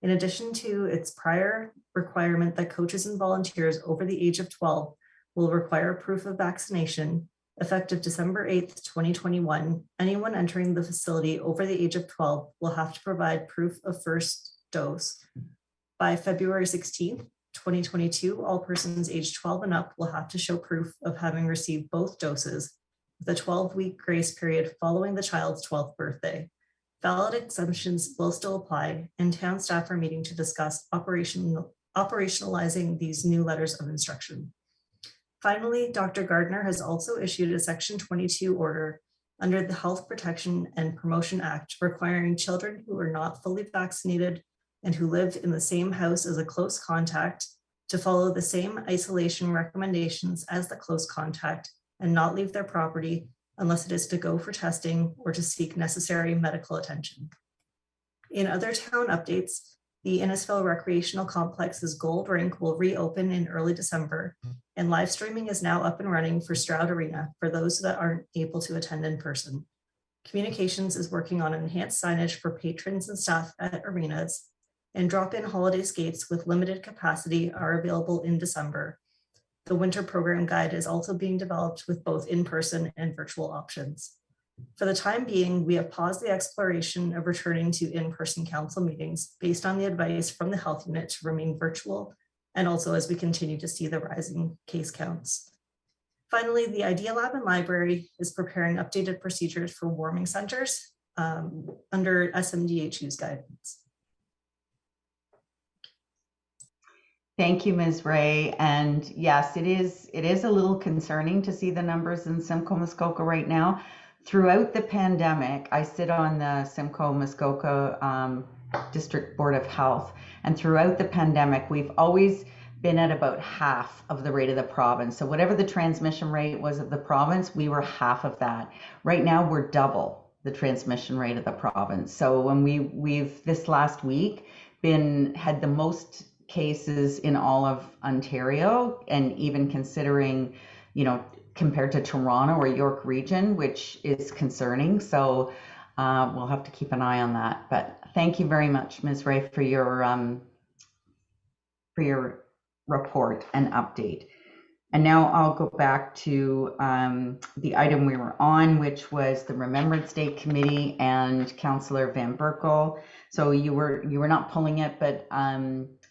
In addition to its prior requirement that coaches and volunteers over the age of 12 will require proof of vaccination, effective December 8th, 2021, anyone entering the facility over the age of 12 will have to provide proof of first dose. By February 16th, 2022, all persons aged 12 and up will have to show proof of having received both doses, with a 12-week grace period following the child's 12th birthday. Valid exemptions will still apply, and town staff are meeting to discuss operationalizing these new letters of instruction. Finally, Dr. Gardner has also issued a Section 22 order under the Health Protection and Promotion Act requiring children who are not fully vaccinated and who live in the same house as a close contact to follow the same isolation recommendations as the close contact and not leave their property unless it is to go for testing or to seek necessary medical attention. In other town updates, the Innisfil Recreational Complex's Gold Rink will reopen in early December, and live streaming is now up and running for Stroud Arena for those that aren't able to attend in person. Communications is working on enhanced signage for patrons and staff at arenas, and drop-in holiday skates with limited capacity are available in December. The winter program guide is also being developed with both in-person and virtual options. For the time being, we have paused the exploration of returning to in-person council meetings based on the advice from the health unit to remain virtual, and also as we continue to see the rising case counts. Finally, the Idea Lab and Library is preparing updated procedures for warming centers under SMDHU's guidance. Thank you, Ms. Ray. And yes, it is a little concerning to see the numbers in Simcoe Muskoka right now. Throughout the pandemic, I sit on the Simcoe Muskoka District Board of Health, and throughout the pandemic, we've always been at about half of the rate of the province. So whatever the transmission rate was of the province, we were half of that. Right now, we're double the transmission rate of the province. So when we've this last week had the most cases in all of Ontario, and even considering, compared to Toronto or York Region, which is concerning. So we'll have to keep an eye on that. But thank you very much, Ms. Ray, for your report and update. And now I'll go back to the item we were on, which was the Remembrance Day Committee and Councillor Van Berkel. So you were not pulling it, but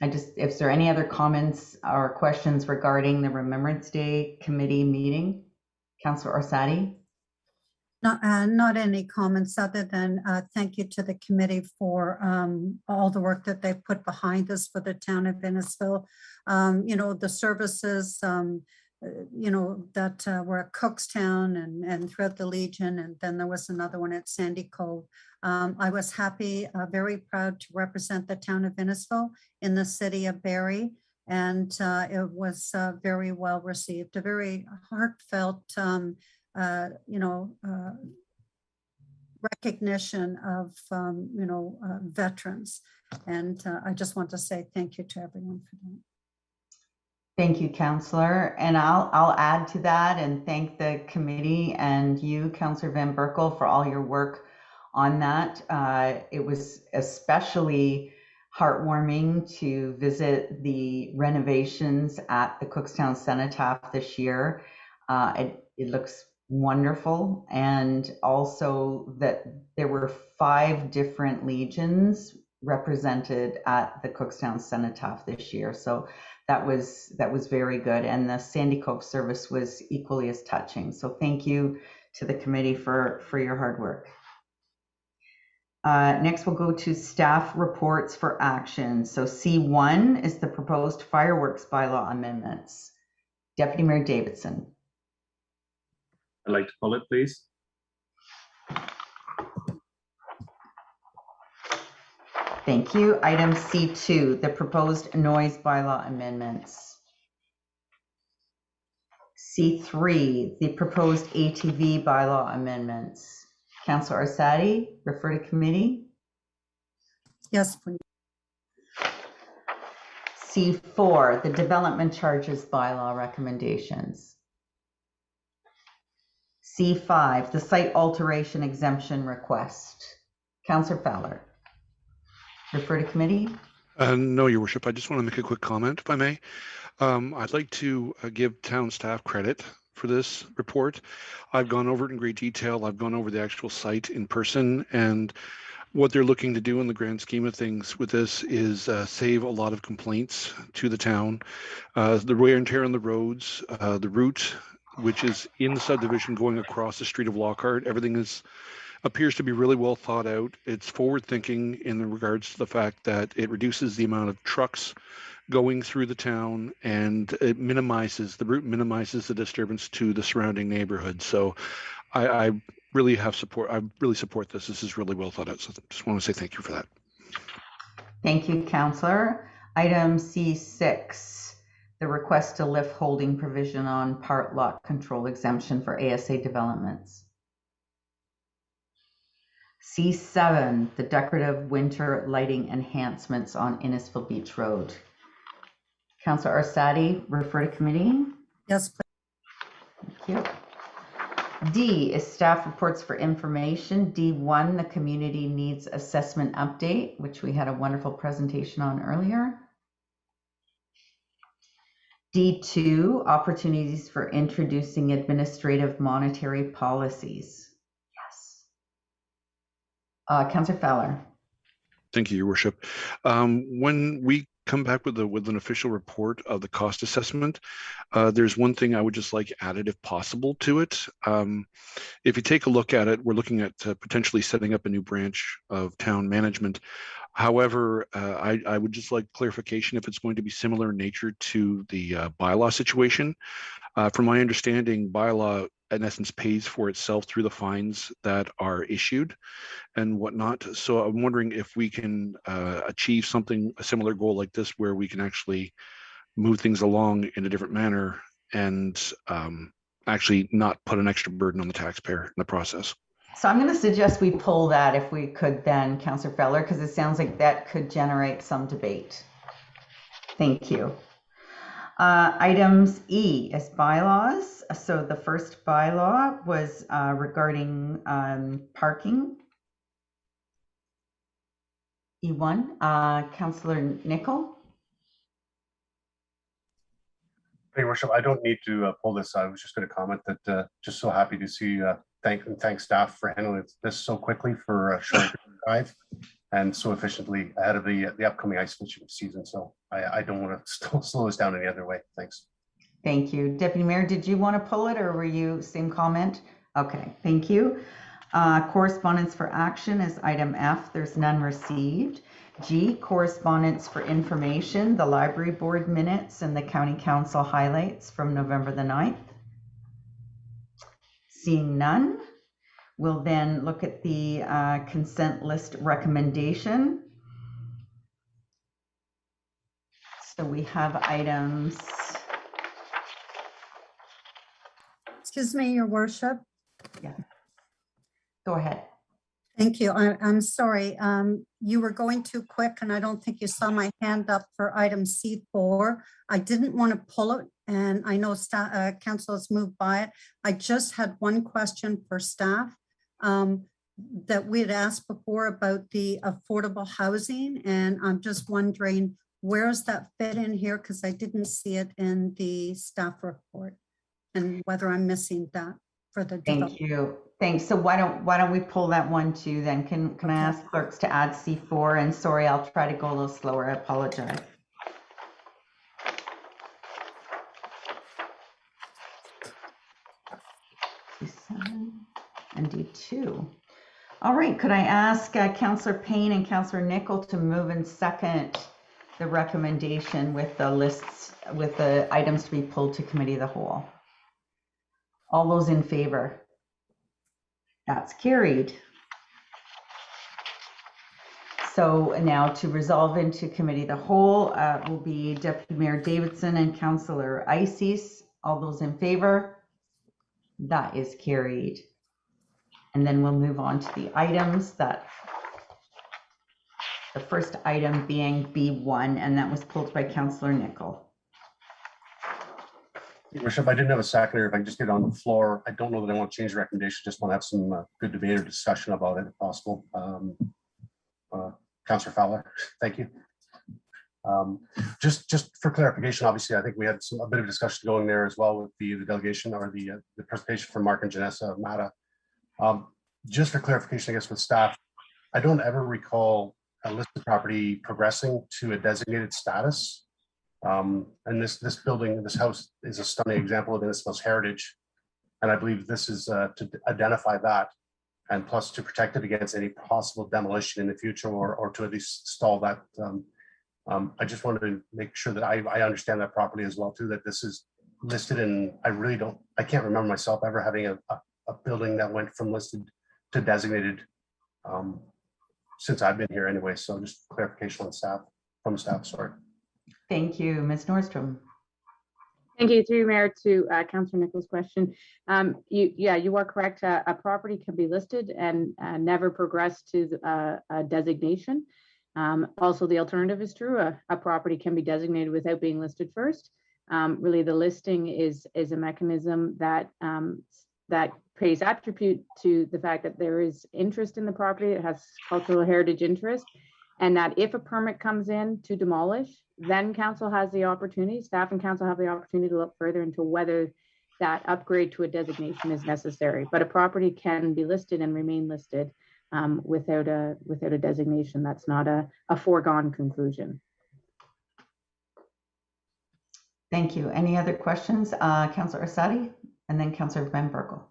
if there are any other comments or questions regarding the Remembrance Day Committee meeting, Councillor Arsadi. Not any comments other than thank you to the committee for all the work that they put behind this for the town of Innisfil. You know, the services, you know, that were at Cookstown and throughout the Legion, and then there was another one at Sandy Cove. I was happy, very proud to represent the town of Innisfil in the city of Barrie, and it was very well received, a very heartfelt you know, recognition of, you know, veterans. And I just want to say thank you to everyone for that. Thank you, Councillor. And I'll add to that and thank the committee and you, Councillor Van Berkel, for all your work on that. It was especially heartwarming to visit the renovations at the Cookstown Cenotaph this year. It looks wonderful, and also that there were 5 different legions represented at the Cookstown Cenotaph this year. So that was very good, and the Sandy Cove service was equally as touching. So thank you to the committee for your hard work. Next, we'll go to staff reports for action. So C1 is the proposed fireworks bylaw amendments. Deputy Mayor Davidson. I'd like to pull it, please. Thank you. Item C2, the proposed noise bylaw amendments. C3, the proposed ATV bylaw amendments. Councillor Arsadi, refer to committee. Yes, please. C4, the development charges bylaw recommendations. C5, the site alteration exemption request. Councillor Fowler, refer to committee. No, Your Worship. I just want to make a quick comment, if I may. I'd like to give town staff credit for this report. I've gone over it in great detail. I've gone over the actual site in person, and what they're looking to do in the grand scheme of things with this is save a lot of complaints to the town. The wear and tear on the roads, the route, which is in the subdivision going across the street of Lockhart, everything appears to be really well thought out. It's forward thinking in regards to the fact that it reduces the amount of trucks going through the town, and it minimizes the disturbance to the surrounding neighborhood. So I really support this. This is really well thought out. So I just want to say thank you for that. Thank you, Councillor. Item C6, the request to lift holding provision on part lot control exemption for ASA developments. C7, the decorative winter lighting enhancements on Innisfil Beach Road. Councillor Arsadi, refer to committee. Yes, please. Thank you. D is staff reports for information. D1, the community needs assessment update, which we had a wonderful presentation on earlier. D2, opportunities for introducing administrative monetary policies. Yes. Councillor Fowler. Thank you, Your Worship. When we come back with an official report of the cost assessment, there's one thing I would just like added if possible to it. If you take a look at it, we're looking at potentially setting up a new branch of town management. However, I would just like clarification if it's going to be similar in nature to the bylaw situation. From my understanding, bylaw in essence pays for itself through the fines that are issued and whatnot. So I'm wondering if we can achieve a similar goal like this, where we can actually move things along in a different manner and actually not put an extra burden on the taxpayer in the process. So I'm going to suggest we pull that if we could then, Councillor Feller, because it sounds like that could generate some debate. Thank you. Items E is bylaws. So the first bylaw was regarding parking. E1, Councillor Nicol. Your Worship, I don't need to pull this. I was just going to comment that just so happy to see thank staff for handling this so quickly for a short drive and so efficiently ahead of the upcoming ice fishing season. So I don't want to slow us down any other way. Thanks. Thank you. Deputy Mayor, did you want to pull it, or were you same comment? Okay, thank you. Correspondence for action is item F. There's none received. G, correspondence for information, the library board minutes and the county council highlights from November the 9th. Seeing none, we'll then look at the consent list recommendation. So we have items. Excuse me, Your Worship. Yeah. Go ahead. Thank you. I'm sorry. You were going too quick and I don't think you saw my hand up for item C4. I didn't want to pull it and I know council has moved by it. I just had one question for staff that we had asked before about the affordable housing. And I'm just wondering, where does that fit in here? Because I didn't see it in the staff report and whether I'm missing that for the development. Thank you. Thanks. So why don't we pull that one too then? Can I ask clerks to add C4? And sorry, I'll try to go a little slower. I apologize. C7 and D2. All right. Could I ask Councillor Payne and Councillor Nicol to move and second the recommendation with the lists, with the items to be pulled to committee of the whole? All those in favor? That's carried. So now to resolve into committee the whole will be Deputy Mayor Davidson and Councillor Ices. All those in favor? That is carried. And then we'll move on to the items that the first item being B1, and that was pulled by Councillor Nicol. Your Worship, I didn't have a seconder. If I can just get on the floor, I don't know that I want to change the recommendation. Just want to have some good debate or discussion about it if possible. Councillor Fowler, thank you. Just for clarification, obviously, I think we had a bit of discussion going there as well with the delegation or the presentation from Mark and Janessa Mata. Just for clarification, I guess with staff, I don't ever recall a listed property progressing to a designated status. And this building, this house is a stunning example of Innisfil's heritage. And I believe this is to identify that and plus to protect it against any possible demolition in the future or to at least stall that. I just wanted to make sure that I understand that properly as well too, that this is listed and I can't remember myself ever having a building that went from listed to designated since I've been here anyway. So just clarification on staff, from staff, sorry. Thank you, Ms. Nordstrom. Thank you, through Mayor, to Councillor Nicol's question. You are correct. A property can be listed and never progress to a designation. Also, the alternative is true. A property can be designated without being listed first. Really, the listing is a mechanism that pays attribute to the fact that there is interest in the property. It has cultural heritage interest, and that if a permit comes in to demolish, then council has the opportunity, staff and council have the opportunity to look further into whether that upgrade to a designation is necessary. But a property can be listed and remain listed without a designation. That's not a foregone conclusion. Thank you. Any other questions? Councillor Arsadi and then Councillor Van Berkel.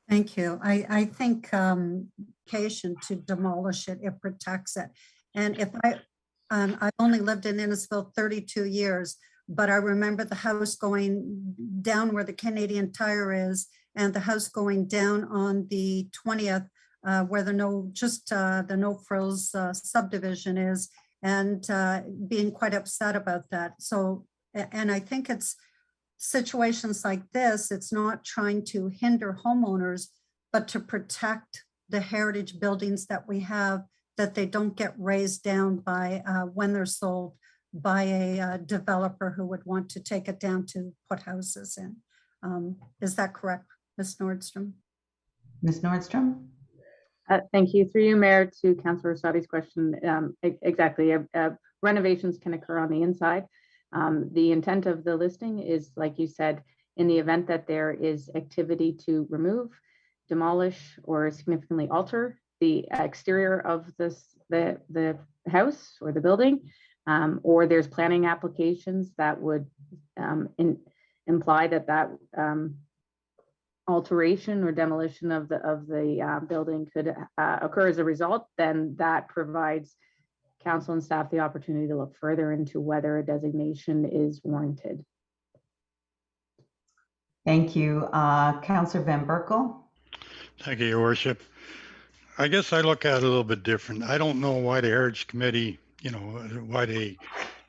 Thank you. I think to demolish it, it protects it. And if I've only lived in Innisfil 32 years, but I remember the house going down where the Canadian Tire is and the house going down on the 20th where the No Frills subdivision is, and being quite upset about that. So, and I think it's situations like this, it's not trying to hinder homeowners, but to protect the heritage buildings that we have, that they don't get raised down by when they're sold by a developer who would want to take it down to put houses in. Is that correct, Ms. Nordstrom? Ms. Nordstrom? Thank you. Through you, Mayor, to Councillor Arsadi's question. Exactly. Renovations can occur on the inside. The intent of the listing is, like you said, in the event that there is activity to remove, demolish, or significantly alter the exterior of the house or the building, or there's planning applications that would imply that alteration or demolition of the building could occur as a result, then that provides council and staff the opportunity to look further into whether a designation is warranted. Thank you. Councillor Van Berkel. Thank you, Your Worship. I guess I look at it a little bit different. I don't know why the Heritage Committee, why they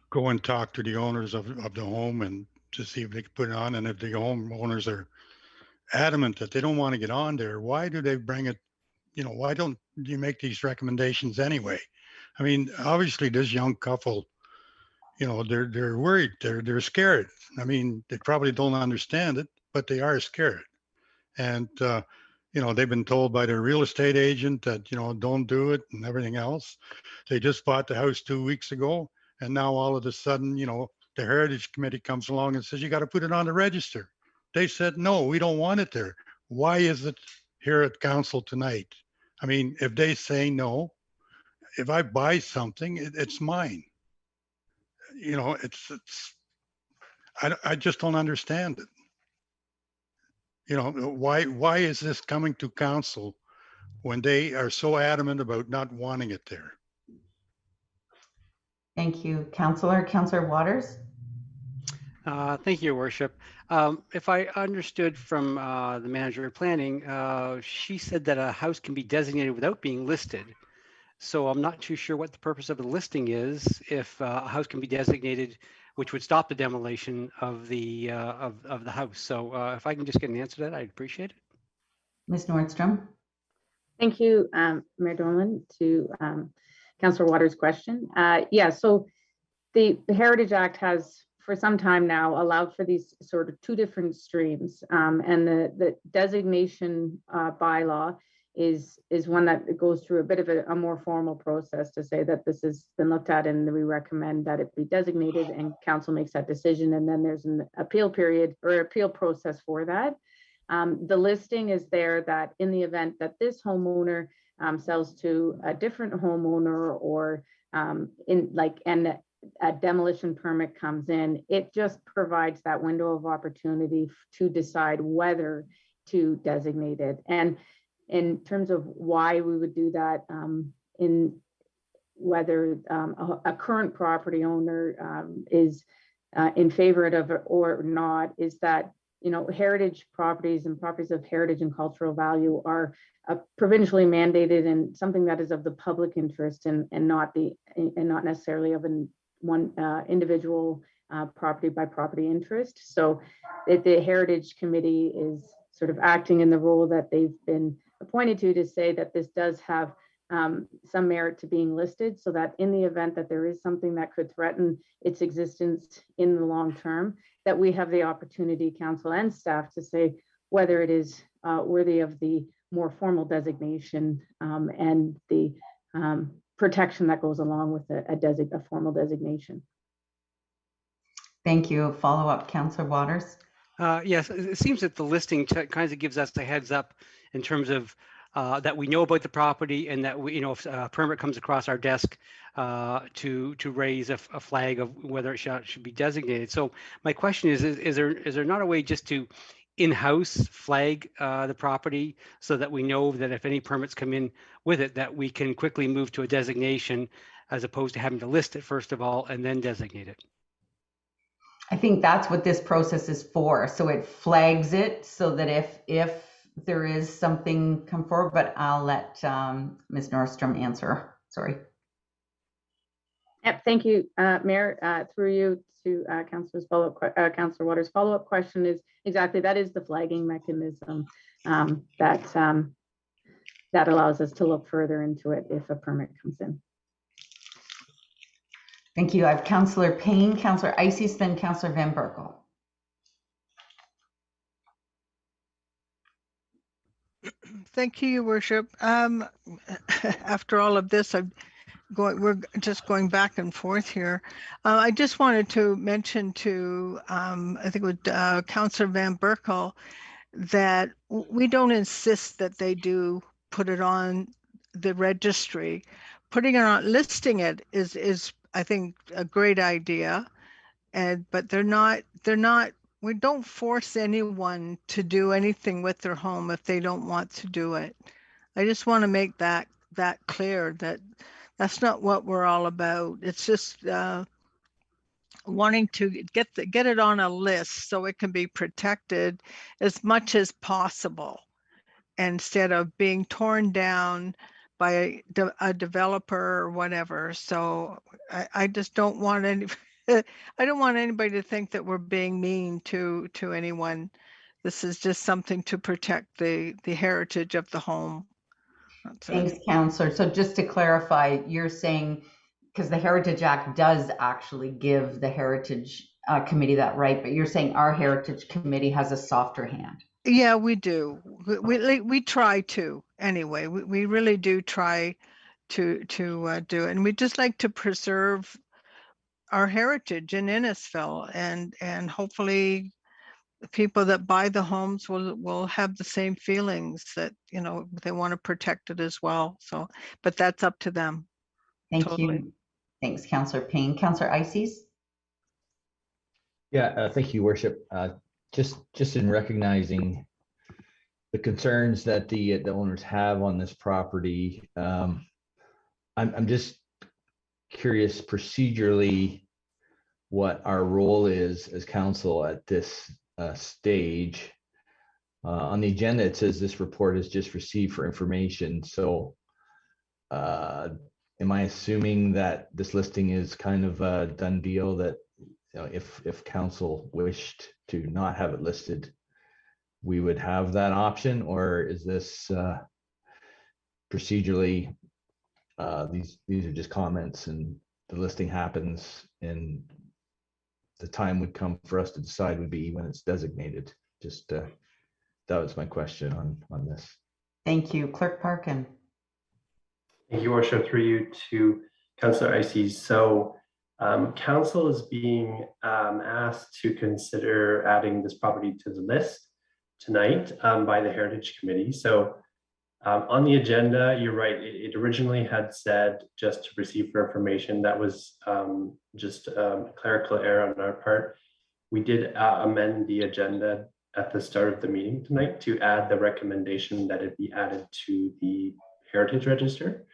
go and talk to the owners of the home and to see if they can put it on. And if the homeowners are adamant that they don't want to get on there, why do they bring it? Why don't you make these recommendations anyway? I mean, obviously this young couple, they're worried, they're scared. I mean, they probably don't understand it, but they are scared. And, they've been told by their real estate agent that, don't do it and everything else. They just bought the house 2 weeks ago. And now all of a sudden, the Heritage Committee comes along and says, you got to put it on the register. They said, no, we don't want it there. Why is it here at council tonight? I mean, if they say no, if I buy something, it's mine. I just don't understand it. Why is this coming to council when they are so adamant about not wanting it there? Thank you, Councillor Waters. Thank you, Your Worship. If I understood from the manager of planning, she said that a house can be designated without being listed. So I'm not too sure what the purpose of the listing is if a house can be designated, which would stop the demolition of the house. So if I can just get an answer to that, I'd appreciate it. Ms. Nordstrom. Thank you, Mayor Dolan, to Councillor Waters' question. Yeah, so the Heritage Act has for some time now allowed for these sort of two different streams, and the designation bylaw is one that goes through a bit of a more formal process to say that this has been looked at and we recommend that it be designated, and council makes that decision, and then there's an appeal period or appeal process for that. The listing is there that in the event that this homeowner sells to a different homeowner or and a demolition permit comes in, it just provides that window of opportunity to decide whether to designate it. And in terms of why we would do that, in whether a current property owner is in favor of it or not, is that heritage properties and properties of heritage and cultural value are provincially mandated and something that is of the public interest and not necessarily of one individual property by property interest. So the Heritage Committee is sort of acting in the role that they've been appointed to say that this does have some merit to being listed, so that in the event that there is something that could threaten its existence in the long term, that we have the opportunity, council and staff, to say whether it is worthy of the more formal designation and the protection that goes along with a formal designation. Thank you. Follow-up, Councillor Waters. Yes, it seems that the listing kind of gives us a heads up in terms of that we know about the property, and that we, if a permit comes across our desk to raise a flag of whether it should be designated. So my question is there not a way just to in-house flag the property so that we know that if any permits come in with it, that we can quickly move to a designation as opposed to having to list it first of all and then designate it? I think that's what this process is for. So it flags it so that if there is something come forward, but I'll let Ms. Nordstrom answer. Sorry. Yep, thank you, Mayor. Through you to Councillor Waters' follow-up question is exactly that is the flagging mechanism that allows us to look further into it if a permit comes in. Thank you. I have Councillor Payne, Councillor Ices, then Councillor Van Berkel. Thank you, Your Worship. After all of this, we're just going back and forth here. I just wanted to mention to, I think it was Councillor Van Berkel, that we don't insist that they do put it on the registry. Putting it on, listing it is I think a great idea, but they're not we don't force anyone to do anything with their home if they don't want to do it. I just want to make that clear, that that's not what we're all about. It's just wanting to get it on a list so it can be protected as much as possible, instead of being torn down by a developer or whatever. So I just don't want any, I don't want anybody to think that we're being mean to anyone. This is just something to protect the heritage of the home. That's Thanks, it. Councillor. So just to clarify, you're saying, because the Heritage Act does actually give the Heritage Committee that right, but you're saying our Heritage Committee has a softer hand. Yeah, we do. We try to anyway. We really do try to do it, and we just like to preserve our heritage in Innisfil, and hopefully the people that buy the homes will have the same feelings, that, you know, they want to protect it as well. So, but that's up to them. Thank Totally. you. Thanks, Councillor Payne. Councillor Ices? Yeah, thank you, Worship. Just in recognizing the concerns that the owners have on this property, I'm just curious procedurally what our role is as council at this stage. On the agenda, it says this report is just received for information. So am I assuming that this listing is kind of a done deal, that, you know, if council wished to not have it listed, we would have that option? Or is this procedurally, these are just comments and the listing happens and the time would come for us to decide would be when it's designated? Just that was my question on this. Thank you. Clerk Parkin. Thank you, Worship, through you to Councillor Ices. So council is being asked to consider adding this property to the list tonight by the Heritage Committee. So on the agenda, you're right, it originally had said just to receive for information. That was just a clerical error on our part. We did amend the agenda at the start of the meeting tonight to add the recommendation that it be added to the Heritage Register.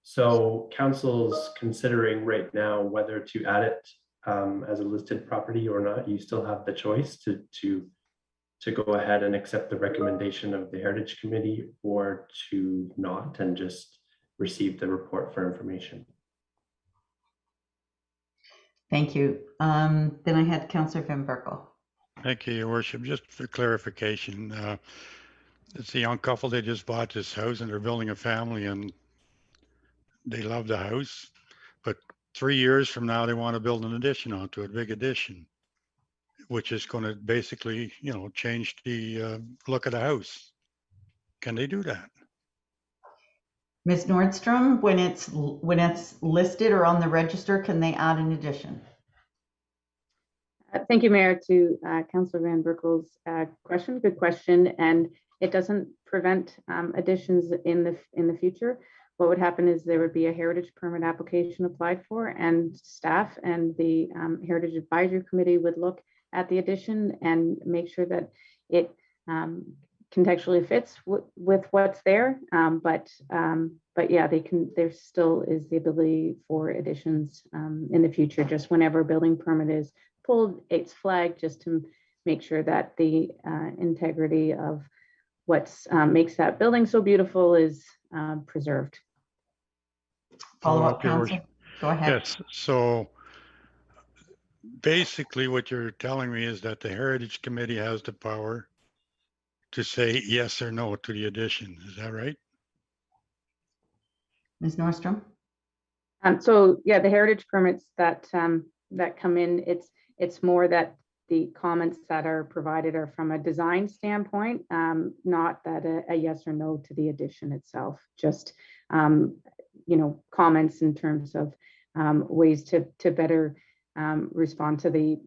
So council's considering right now whether to add it as a listed property or not. You still have the choice to go ahead and accept the recommendation of the Heritage Committee, or to not and just receive the report for information. Thank you. Then I had Councillor Van Berkel. Thank you, Your Worship. Just for clarification, it's a young couple. They just bought this house and they're building a family and they love the house, but 3 years from now they want to build an addition onto it, big addition, which is going to basically, you know, change the look of the house. Can they do that? Ms. Nordstrom, when it's listed or on the register, can they add an addition? Thank you, Mayor, to Councillor Van Berkel's question. Good question, and it doesn't prevent additions in the future. What would happen is there would be a heritage permit application applied for, and staff and the Heritage Advisory Committee would look at the addition and make sure that it contextually fits with what's there. But yeah, there still is the ability for additions in the future. Just whenever a building permit is pulled, it's flagged just to make sure that the integrity of what makes that building so beautiful is preserved. Follow up, Councillor. Go ahead. Yes. So basically what you're telling me is that the Heritage Committee has the power to say yes or no to the addition. Is that right? Ms. Nordstrom? So yeah, the heritage permits that come in, it's more that the comments that are provided are from a design standpoint, not that a yes or no to the addition itself. Just you know, comments in terms of ways to better respond to the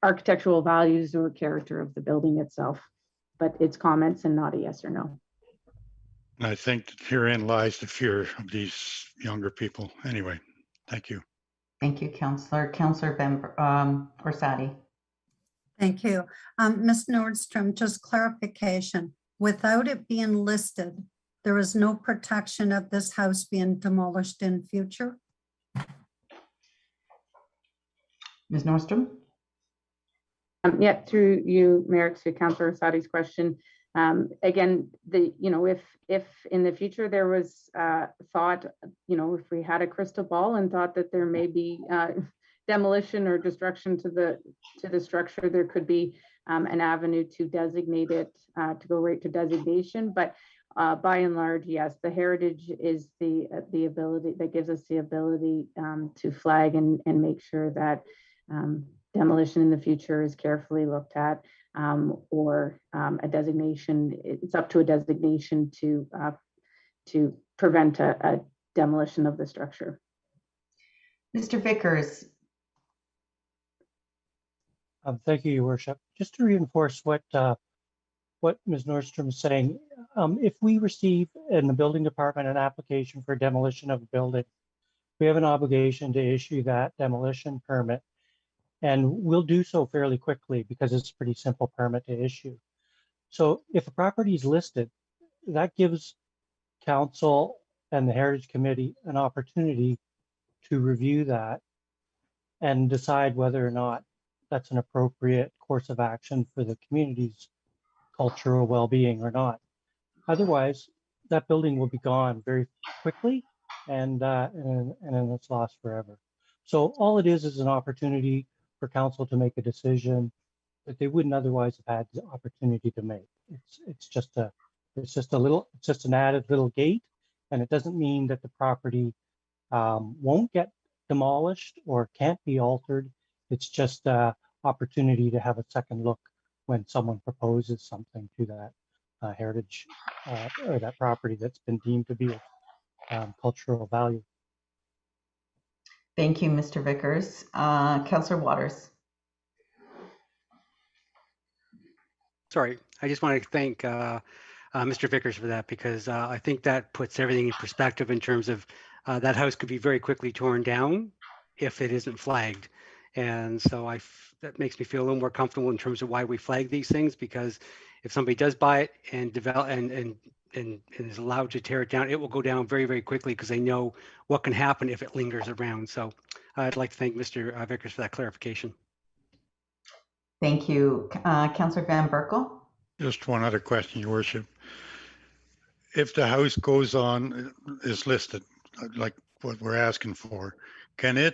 architectural values or character of the building itself. But it's comments and not a yes or no. And I think that herein lies the fear of these younger people. Anyway, thank you. Thank you, Councillor. Councillor Arsadi. Thank you. Ms. Nordstrom, just clarification. Without it being listed, there is no protection of this house being demolished in future? Ms. Nordstrom? Yeah, through you, Mayor, to Councillor Arsadi's question. Again, if in the future there was thought, if we had a crystal ball and thought that there may be demolition or destruction to the structure, there could be an avenue to designate it, to go right to designation. But by and large, yes, the heritage is the ability that gives us the ability to flag and make sure that demolition in the future is carefully looked at, or a designation. It's up to a designation to prevent a demolition of the structure. Mr. Vickers. Thank you, Your Worship. Just to reinforce what Ms. Nordstrom is saying, if we receive in the building department an application for demolition of a building, we have an obligation to issue that demolition permit, and we'll do so fairly quickly because it's a pretty simple permit to issue. So if a property is listed, that gives council and the Heritage Committee an opportunity to review that and decide whether or not that's an appropriate course of action for the community's cultural well-being or not. Otherwise, that building will be gone very quickly, and then it's lost forever. So all it is an opportunity for council to make a decision that they wouldn't otherwise have had the opportunity to make. It's just an added little gate, and it doesn't mean that the property won't get demolished or can't be altered. It's just an opportunity to have a second look when someone proposes something to that heritage or that property that's been deemed to be of cultural value. Thank you, Mr. Vickers. Councillor Waters. Sorry, I just want to thank Mr. Vickers for that, because I think that puts everything in perspective in terms of that house could be very quickly torn down if it isn't flagged. And so that makes me feel a little more comfortable in terms of why we flag these things, because if somebody does buy it and develop and is allowed to tear it down, it will go down very, very quickly because they know what can happen if it lingers around. So I'd like to thank Mr. Vickers for that clarification. Thank you. Councillor Van Berkel. Just one other question, Your Worship. If the house goes on, is listed, like what we're asking for, can it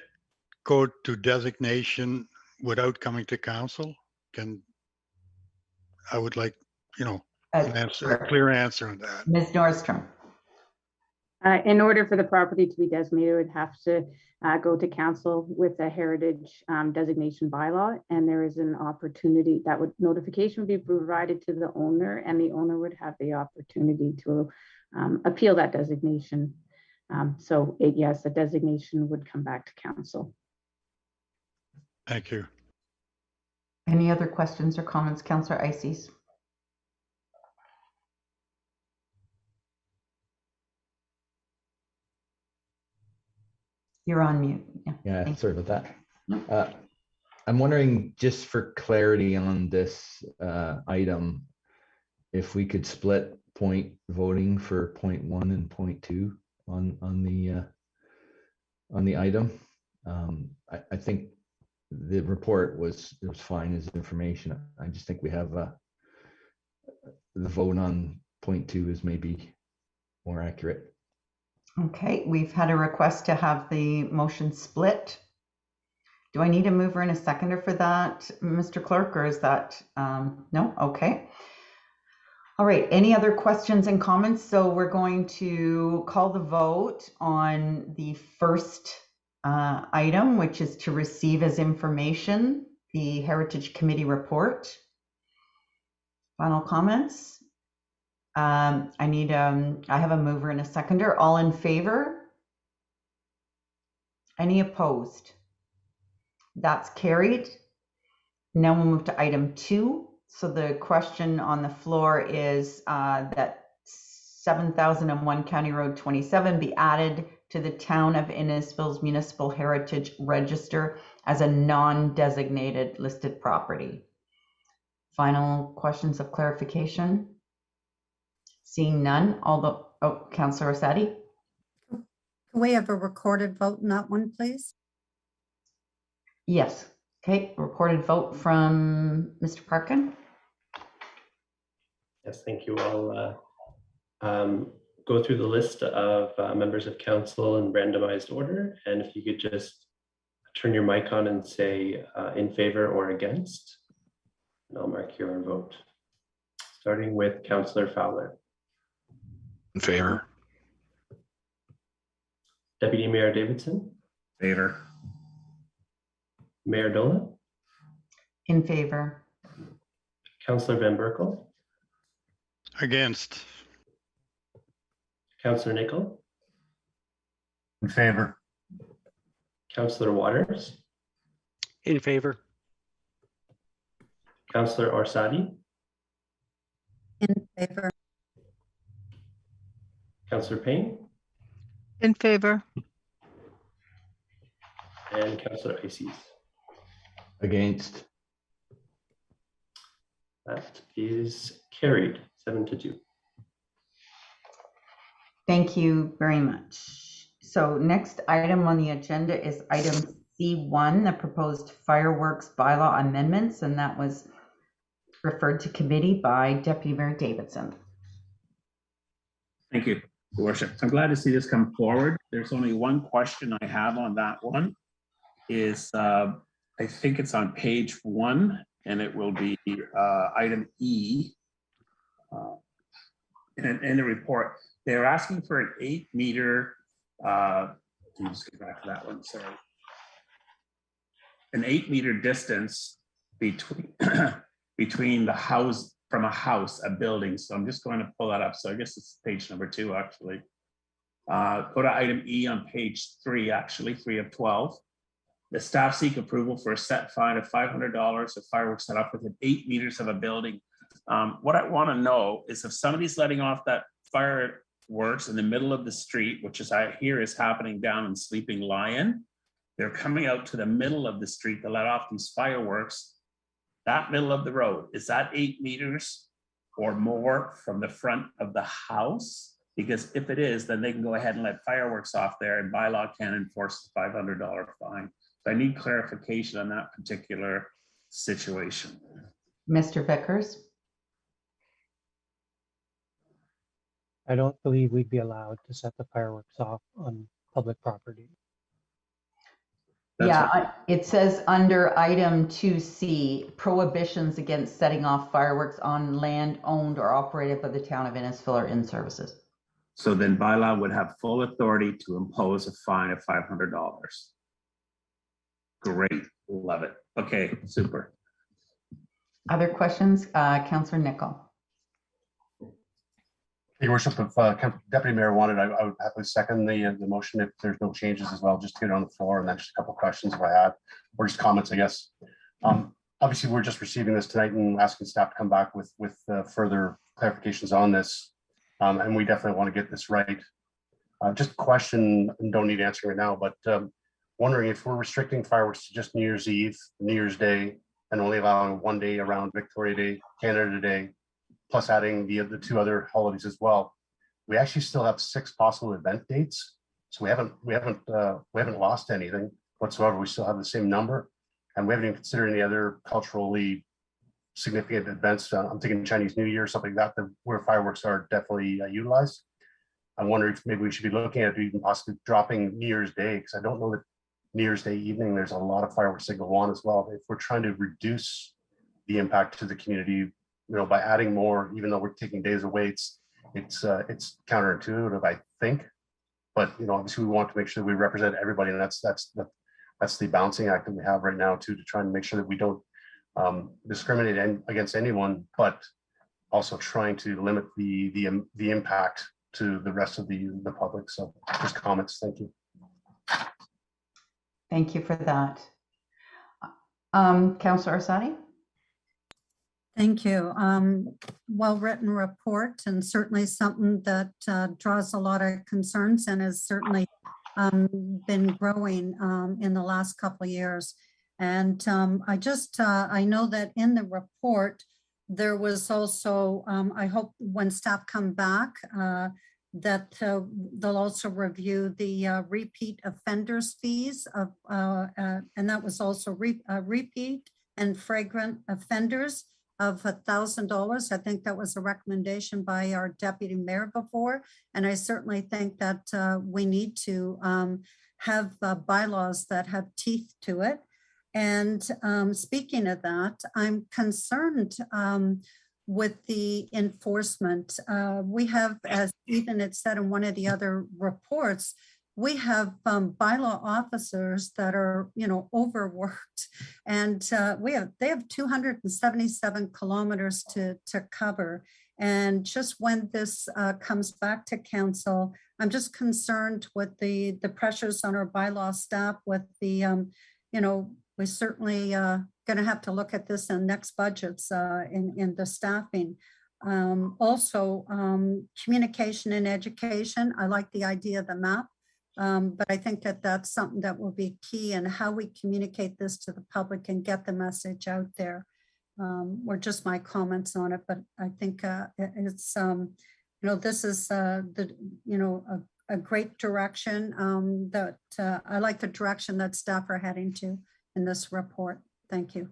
go to designation without coming to council? I would like, a clear answer on that. Ms. Nordstrom. In order for the property to be designated, it would have to go to council with a heritage designation bylaw, and there is an opportunity that notification would be provided to the owner, and the owner would have the opportunity to appeal that designation. So yes, a designation would come back to council. Thank you. Any other questions or comments, Councillor Ices? You're on mute. Yeah, sorry about that. I'm wondering, just for clarity on this item, if we could split point voting for point 1 and point 2 on the item. I think the report was fine as information. I just think we have the vote on point 2 is maybe more accurate. Okay, we've had a request to have the motion split. Do I need a mover and a seconder for that, Mr. Clerk, or is that, no? Okay. All right, any other questions and comments? So we're going to call the vote on the first item, which is to receive as information the Heritage Committee report. Final comments? I have a mover and a seconder. All in favor? Any opposed? That's carried. Now we'll move to item 2. So the question on the floor is that 7001 County Road 27 be added to the Town of Innisfil's Municipal Heritage Register as a non-designated listed property. Final questions of clarification? Seeing none, Councillor Arsadi? Can we have a recorded vote in that one, please? Yes. Okay, recorded vote from Mr. Parkin. Yes, thank you. I'll go through the list of members of council in randomized order. And if you could just turn your mic on and say in favor or against, and I'll mark your vote. Starting with Councillor Fowler. In favor. Deputy Mayor Davidson. Favor. Mayor Dolan. In favor. Councillor Van Berkel. Against. Councillor Nicol. In favor. Councillor Waters. In favor. Councillor Arsadi. In favor. Councillor Payne. In favor. And Councillor Ices. Against. That is carried 7-2. Thank you very much. So next item on the agenda is item C1, the proposed fireworks bylaw amendments, and that was referred to committee by Deputy Mayor Davidson. Thank you, Your Worship. I'm glad to see this come forward. There's only one question I have on that one. Is I think it's on page 1, and it will be item E in the report. They're asking for an 8-meter. Let me just get back to that one. Sorry, an 8-meter distance between between the house from a house, a building. So I'm just going to pull that up. So I guess it's page number 2 actually. Go to item E on page 3, actually 3 of 12. The staff seek approval for a set fine of $500 if fireworks set off within 8 meters of a building. What I want to know is if somebody's letting off that fireworks in the middle of the street, which is I hear is happening down in Sleeping Lion, they're coming out to the middle of the street to let off these fireworks. That middle of the road, is that 8 meters or more from the front of the house? Because if it is, then they can go ahead and let fireworks off there, and bylaw can enforce the $500 fine. So I need clarification on that particular situation. Mr. Vickers? I don't believe we'd be allowed to set the fireworks off on public property. It says under item 2C, prohibitions against setting off fireworks on land owned or operated by the town of Innisfil or in services. So then bylaw would have full authority to impose a fine of $500. Great, love it. Okay, super. Other questions? Councillor Nicol. Your Worship, if Deputy Mayor wanted, I would happily second the motion if there's no changes as well, just to get it on the floor, and then just a couple of questions if I had, or just comments, I guess. Obviously, we're just receiving this tonight and asking staff to come back with further clarifications on this, and we definitely want to get this right. Just a question, and don't need answering right now, but wondering if we're restricting fireworks to just New Year's Eve, New Year's Day, and only allowing 1 day around Victoria Day, Canada Day, plus adding the 2 other holidays as well. We actually still have 6 possible event dates, so we haven't lost anything whatsoever. We still have the same number, and we haven't even considered any other culturally significant events. I'm thinking Chinese New Year, something like that, where fireworks are definitely utilized. I'm wondering if maybe we should be looking at even possibly dropping New Year's Day, because I don't know that New Year's Day evening there's a lot of fireworks that go on as well. If we're trying to reduce the impact to the community, by adding more, even though we're taking days away, it's counterintuitive, I think. But obviously we want to make sure that we represent everybody, and that's the balancing act that we have right now too, to try and make sure that we don't discriminate against anyone, but also trying to limit the impact to the rest of the public. So just comments. Thank you. Thank you for that. Councillor Arsadi? Thank you. Well-written report, and certainly something that draws a lot of concerns and has certainly been growing in the last couple of years. And I know that in the report, there was also, I hope when staff come back, that they'll also review the repeat offenders fees of, and that was also repeat and fragrant offenders of $1,000. I think that was a recommendation by our deputy mayor before. And I certainly think that we need to have bylaws that have teeth to it. And speaking of that, I'm concerned with the enforcement. We have, as Ethan had said in one of the other reports, we have bylaw officers that are, overworked, and they have 277 kilometers to cover. And just when this comes back to council, I'm just concerned with the pressures on our bylaw staff with the, we're certainly going to have to look at this in next budgets in the staffing. Also, communication and education. I like the idea of the map, but I think that that's something that will be key in how we communicate this to the public and get the message out there. Or just my comments on it, but I think it's, this is a great direction that I like the direction that staff are heading to in this report. Thank you.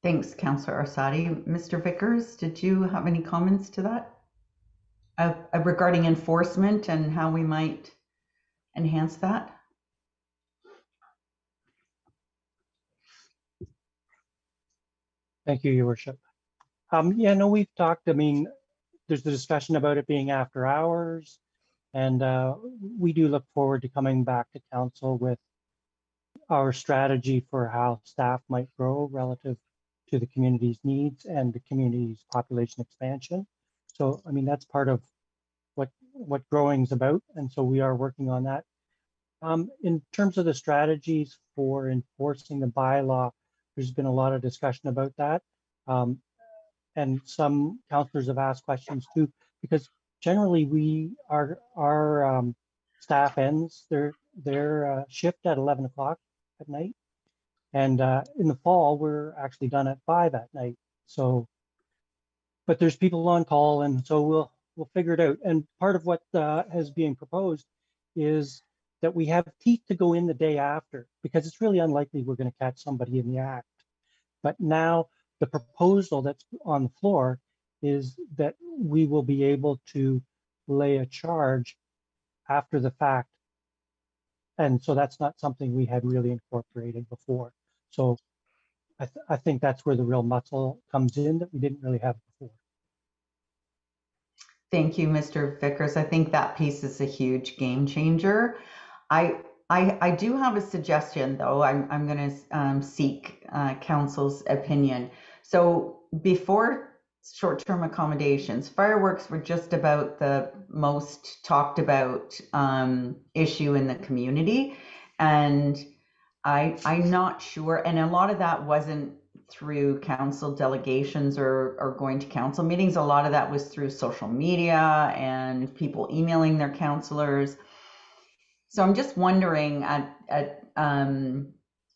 Thanks, Councillor Arsadi. Mr. Vickers, did you have any comments to that regarding enforcement and how we might enhance that? Thank you, Your Worship. Yeah, no, we've talked, there's the discussion about it being after hours, and we do look forward to coming back to council with our strategy for how staff might grow relative to the community's needs and the community's population expansion. So, that's part of what growing is about, and so we are working on that. In terms of the strategies for enforcing the bylaw, there's been a lot of discussion about that. And some councillors have asked questions too, because generally our staff ends their shift at 11 o'clock at night. And in the fall, we're actually done at 5 at night. So, but there's people on call, and so we'll figure it out. And part of what is being proposed is that we have teeth to go in the day after, because it's really unlikely we're going to catch somebody in the act. But now the proposal that's on the floor is that we will be able to lay a charge after the fact. And so that's not something we had really incorporated before. So I think that's where the real muscle comes in that we didn't really have before. Thank you, Mr. Vickers. I think that piece is a huge game changer. I do have a suggestion, though. I'm going to seek council's opinion. So before short-term accommodations, fireworks were just about the most talked about issue in the community. And I'm not sure, and a lot of that wasn't through council delegations or going to council meetings. A lot of that was through social media and people emailing their councillors. So I'm just wondering at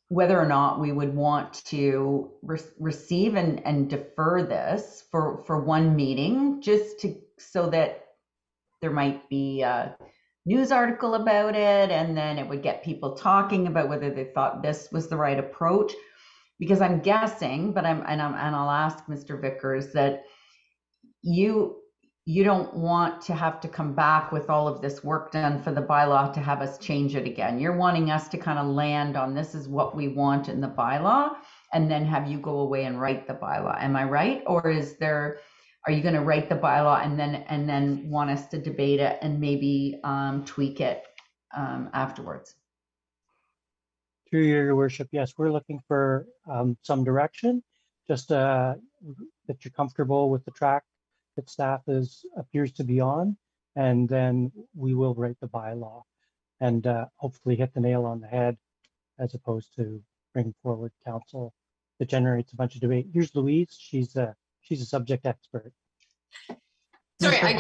whether or not we would want to receive and defer this for one meeting, just so that there might be a news article about it, and then it would get people talking about whether they thought this was the right approach. Because I'm guessing, but I'll ask Mr. Vickers that you don't want to have to come back with all of this work done for the bylaw to have us change it again. You're wanting us to kind of land on this is what we want in the bylaw, and then have you go away and write the bylaw. Am I right? Or are you going to write the bylaw and then want us to debate it and maybe tweak it afterwards? Through your worship, yes, we're looking for some direction, just that you're comfortable with the track that staff appears to be on, and then we will write the bylaw and hopefully hit the nail on the head, as opposed to bring forward council that generates a bunch of debate. Here's Louise. She's a subject expert. Sorry, I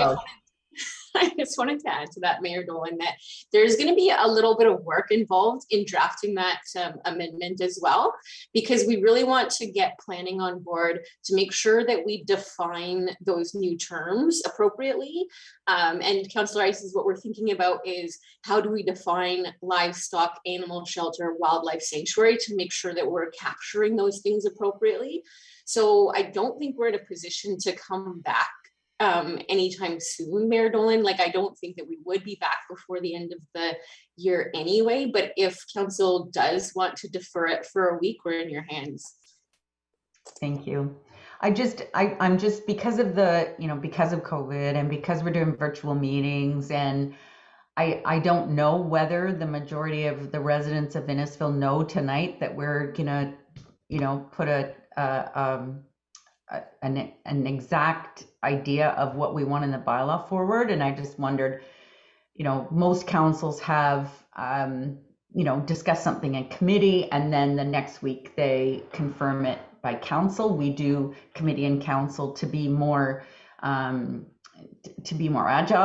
just wanted to add to that, Mayor Dolan, that there's going to be a little bit of work involved in drafting that amendment as well, because we really want to get planning on board to make sure that we define those new terms appropriately. And Councillor Ices, what we're thinking about is how do we define livestock, animal shelter, wildlife sanctuary to make sure that we're capturing those things appropriately. So I don't think we're in a position to come back anytime soon, Mayor Dolan. Like, I don't think that we would be back before the end of the year anyway, but if council does want to defer it for a week, we're in your hands. Thank you. I'm just, because of the, because of COVID and because we're doing virtual meetings, and I don't know whether the majority of the residents of Innisfil know tonight that we're gonna, put an exact idea of what we want in the bylaw forward. And I just wondered, most councils have, discussed something in committee, and then the next week they confirm it by council. We do committee and council to be more agile.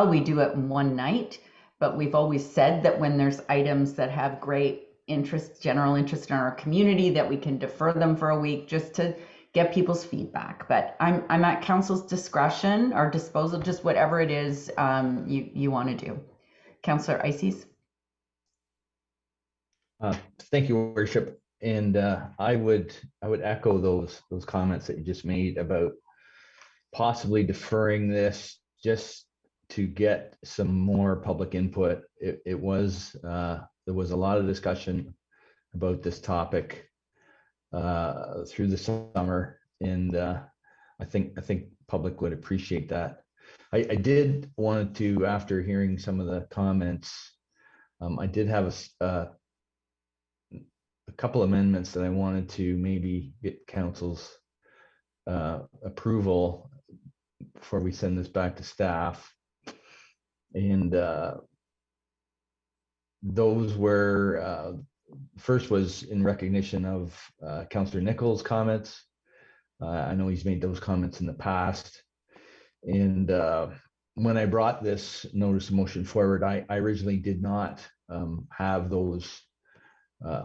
We do it in one night, but we've always said that when there's items that have great interest, general interest in our community, that we can defer them for a week just to get people's feedback. But I'm at council's discretion or disposal, just whatever it is you want to do. Councillor Ices. Thank you, Worship. And I would echo those comments that you just made about possibly deferring this just to get some more public input. There was a lot of discussion about this topic through the summer, and I think public would appreciate that. I did want to, after hearing some of the comments, I did have a couple amendments that I wanted to maybe get council's approval before we send this back to staff. And those were, first was in recognition of Councillor Nichols' comments. I know he's made those comments in the past. And when I brought this notice of motion forward, I originally did not have those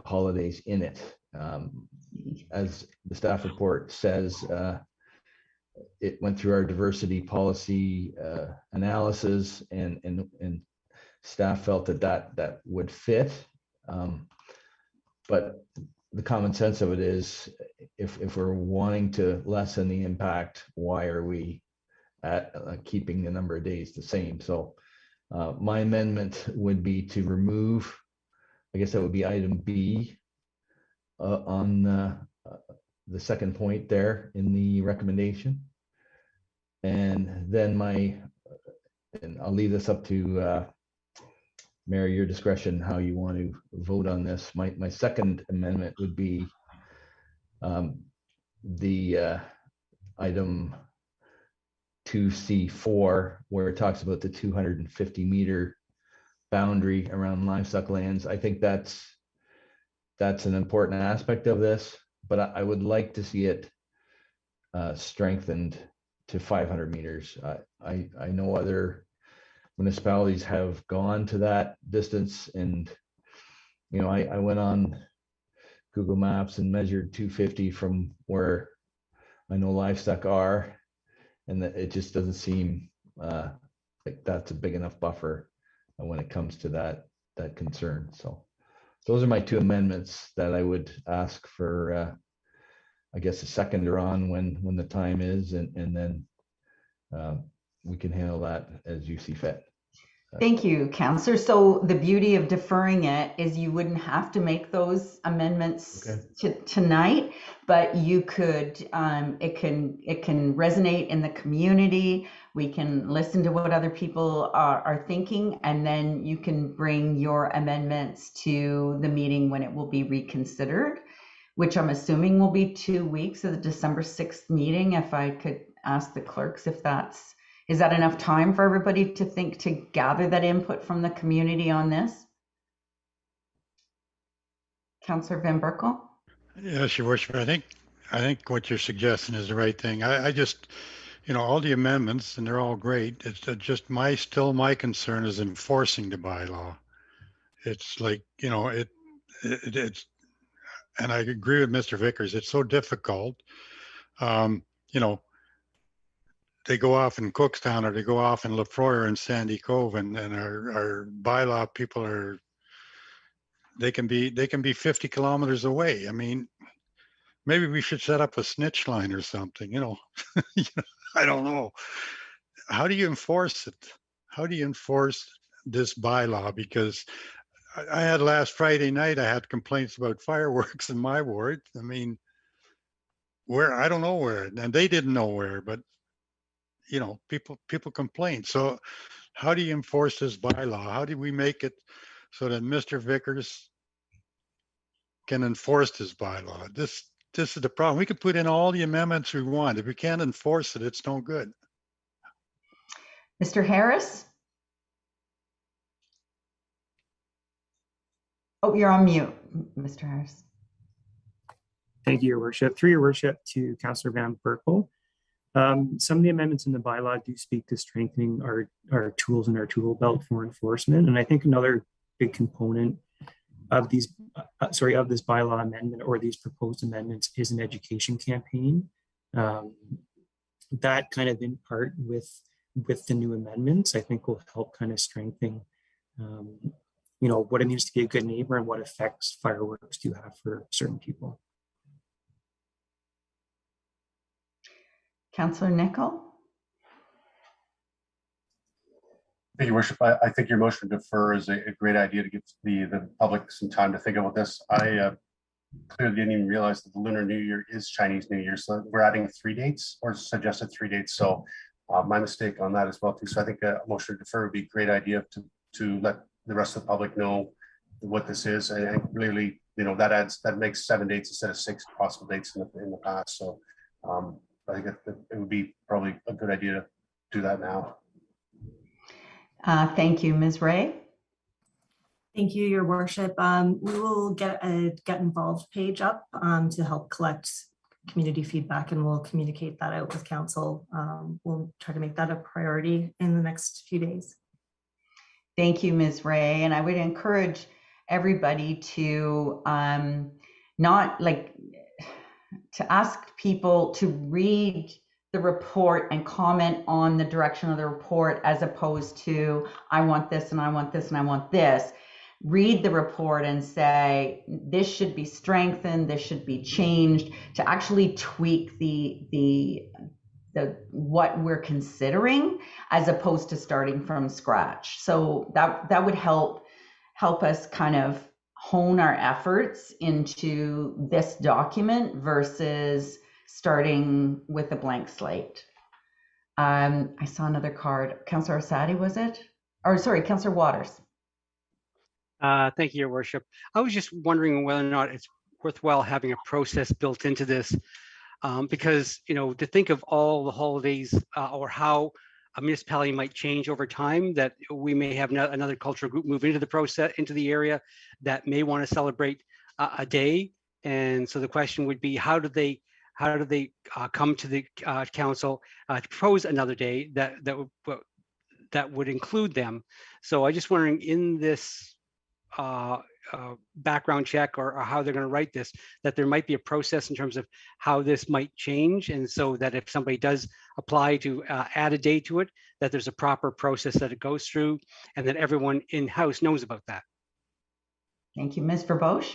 holidays in it. As the staff report says, it went through our diversity policy analysis, and staff felt that would fit. But the common sense of it is, if we're wanting to lessen the impact, why are we at keeping the number of days the same? So my amendment would be to remove, I guess that would be item B on the second point there in the recommendation. And then and I'll leave this up to Mary, your discretion, how you want to vote on this. My second amendment would be the item 2C4, where it talks about the 250-meter boundary around livestock lands. I think that's an important aspect of this, but I would like to see it strengthened to 500 meters. I know other municipalities have gone to that distance, and I went on Google Maps and measured 250 from where I know livestock are, and that it just doesn't seem like that's a big enough buffer when it comes to that concern. So those are my two amendments that I would ask for, I guess, a seconder on when the time is, and then we can handle that as you see fit. Thank you, Councillor. So the beauty of deferring it is you wouldn't have to make those amendments tonight, but you could, it can resonate in the community. We can listen to what other people are thinking, and then you can bring your amendments to the meeting when it will be reconsidered, which I'm assuming will be 2 weeks of the December 6th meeting. If I could ask the clerks if is that enough time for everybody to think, to gather that input from the community on this? Councillor Van Berkel? Yes, Your Worship. I think what you're suggesting is the right thing. I just, you know, all the amendments, and they're all great. It's just still my concern is enforcing the bylaw. It's like, you know, it's, and I agree with Mr. Vickers, it's so difficult. You know, they go off in Cookstown or they go off in Lefroy or in Sandy Cove, and our bylaw people they can be 50 kilometers away. I mean, maybe we should set up a snitch line or something, you know. I don't know. How do you enforce it? How do you enforce this bylaw? Because I had last Friday night, I had complaints about fireworks in my ward. I mean, where, I don't know where, and they didn't know where, but you know, people complain. So how do you enforce this bylaw? How do we make it so that Mr. Vickers can enforce this bylaw? This is the problem. We could put in all the amendments we want. If we can't enforce it, it's no good. Mr. Harris? Oh, you're on mute, Mr. Harris. Thank you, Your Worship. Through Your Worship to Councillor Van Berkel. Some of the amendments in the bylaw do speak to strengthening our tools in our tool belt for enforcement. And I think another big component of these, of this bylaw amendment or these proposed amendments is an education campaign. That kind of in part with the new amendments, I think will help kind of strengthen, you know, what it means to be a good neighbor and what effects fireworks do have for certain people. Councillor Nicol? Thank you, Worship. I think your motion to defer is a great idea to give the public some time to think about this. I clearly didn't even realize that the Lunar New Year is Chinese New Year, so we're adding 3 dates or suggested 3 dates. So my mistake on that as well too. So I think a motion to defer would be a great idea to let the rest of the public know what this is, and really, you know, that makes 7 dates instead of 6 possible dates in the past. So I think it would be probably a good idea to do that now. Thank you, Ms. Ray. Thank you, Your Worship. We will get a Get Involved page up to help collect community feedback, and we'll communicate that out with council. We'll try to make that a priority in the next few days. Thank you, Ms. Ray. And I would encourage everybody to to ask people to read the report and comment on the direction of the report, as opposed to, I want this and I want this and I want this. Read the report and say, this should be strengthened, this should be changed, to actually tweak the what we're considering, as opposed to starting from scratch. So that would help us kind of hone our efforts into this document versus starting with a blank slate. I saw another card. Councillor Arsadi, was it? Or sorry, Councillor Waters. Thank you, Your Worship. I was just wondering whether or not it's worthwhile having a process built into this, because, you know, to think of all the holidays or how a municipality might change over time, that we may have another cultural group move into the process, into the area that may want to celebrate a day. And so the question would be, how do they come to the council to propose another day that would include them? So I just wondering, in this background check or how they're going to write this, that there might be a process in terms of how this might change, and so that if somebody does apply to add a date to it, that there's a proper process that it goes through, and that everyone in-house knows about that. Thank you. Ms. Verbosch?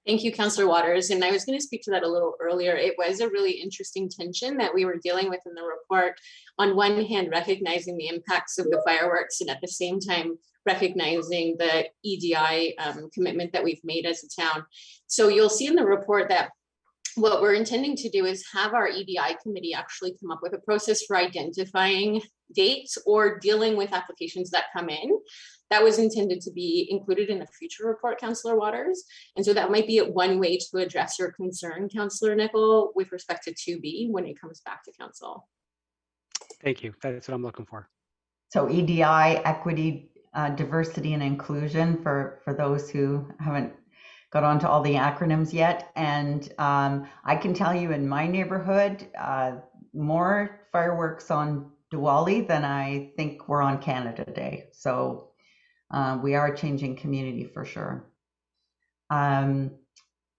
Thank you, Councillor Waters. And I was going to speak to that a little earlier. It was a really interesting tension that we were dealing with in the report. On one hand, recognizing the impacts of the fireworks, and at the same time, recognizing the EDI commitment that we've made as a town. So you'll see in the report that what we're intending to do is have our EDI committee actually come up with a process for identifying dates or dealing with applications that come in. That was intended to be included in a future report, Councillor Waters. And so that might be one way to address your concern, Councillor Nicol, with respect to 2B when it comes back to council. Thank you. That's what I'm looking for. So EDI, equity, diversity and inclusion, for those who haven't got onto all the acronyms yet. And I can tell you, in my neighborhood, more fireworks on Diwali than I think we're on Canada Day. So we are changing community for sure.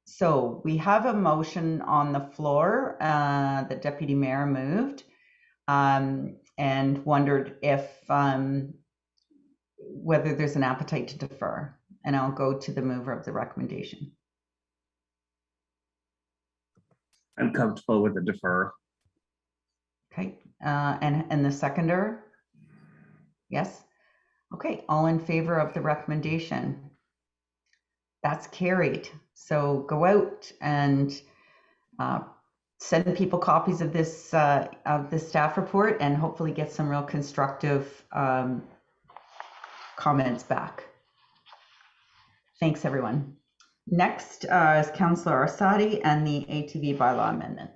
So we have a motion on the floor that Deputy Mayor moved, and wondered if whether there's an appetite to defer. And I'll go to the mover of the recommendation. I'm comfortable with the defer. Okay, and the seconder? Yes? Okay, all in favor of the recommendation? That's carried. So go out and send people copies of this staff report and hopefully get some real constructive comments back. Thanks, everyone. Next is Councillor Arsadi and the ATV bylaw amendment.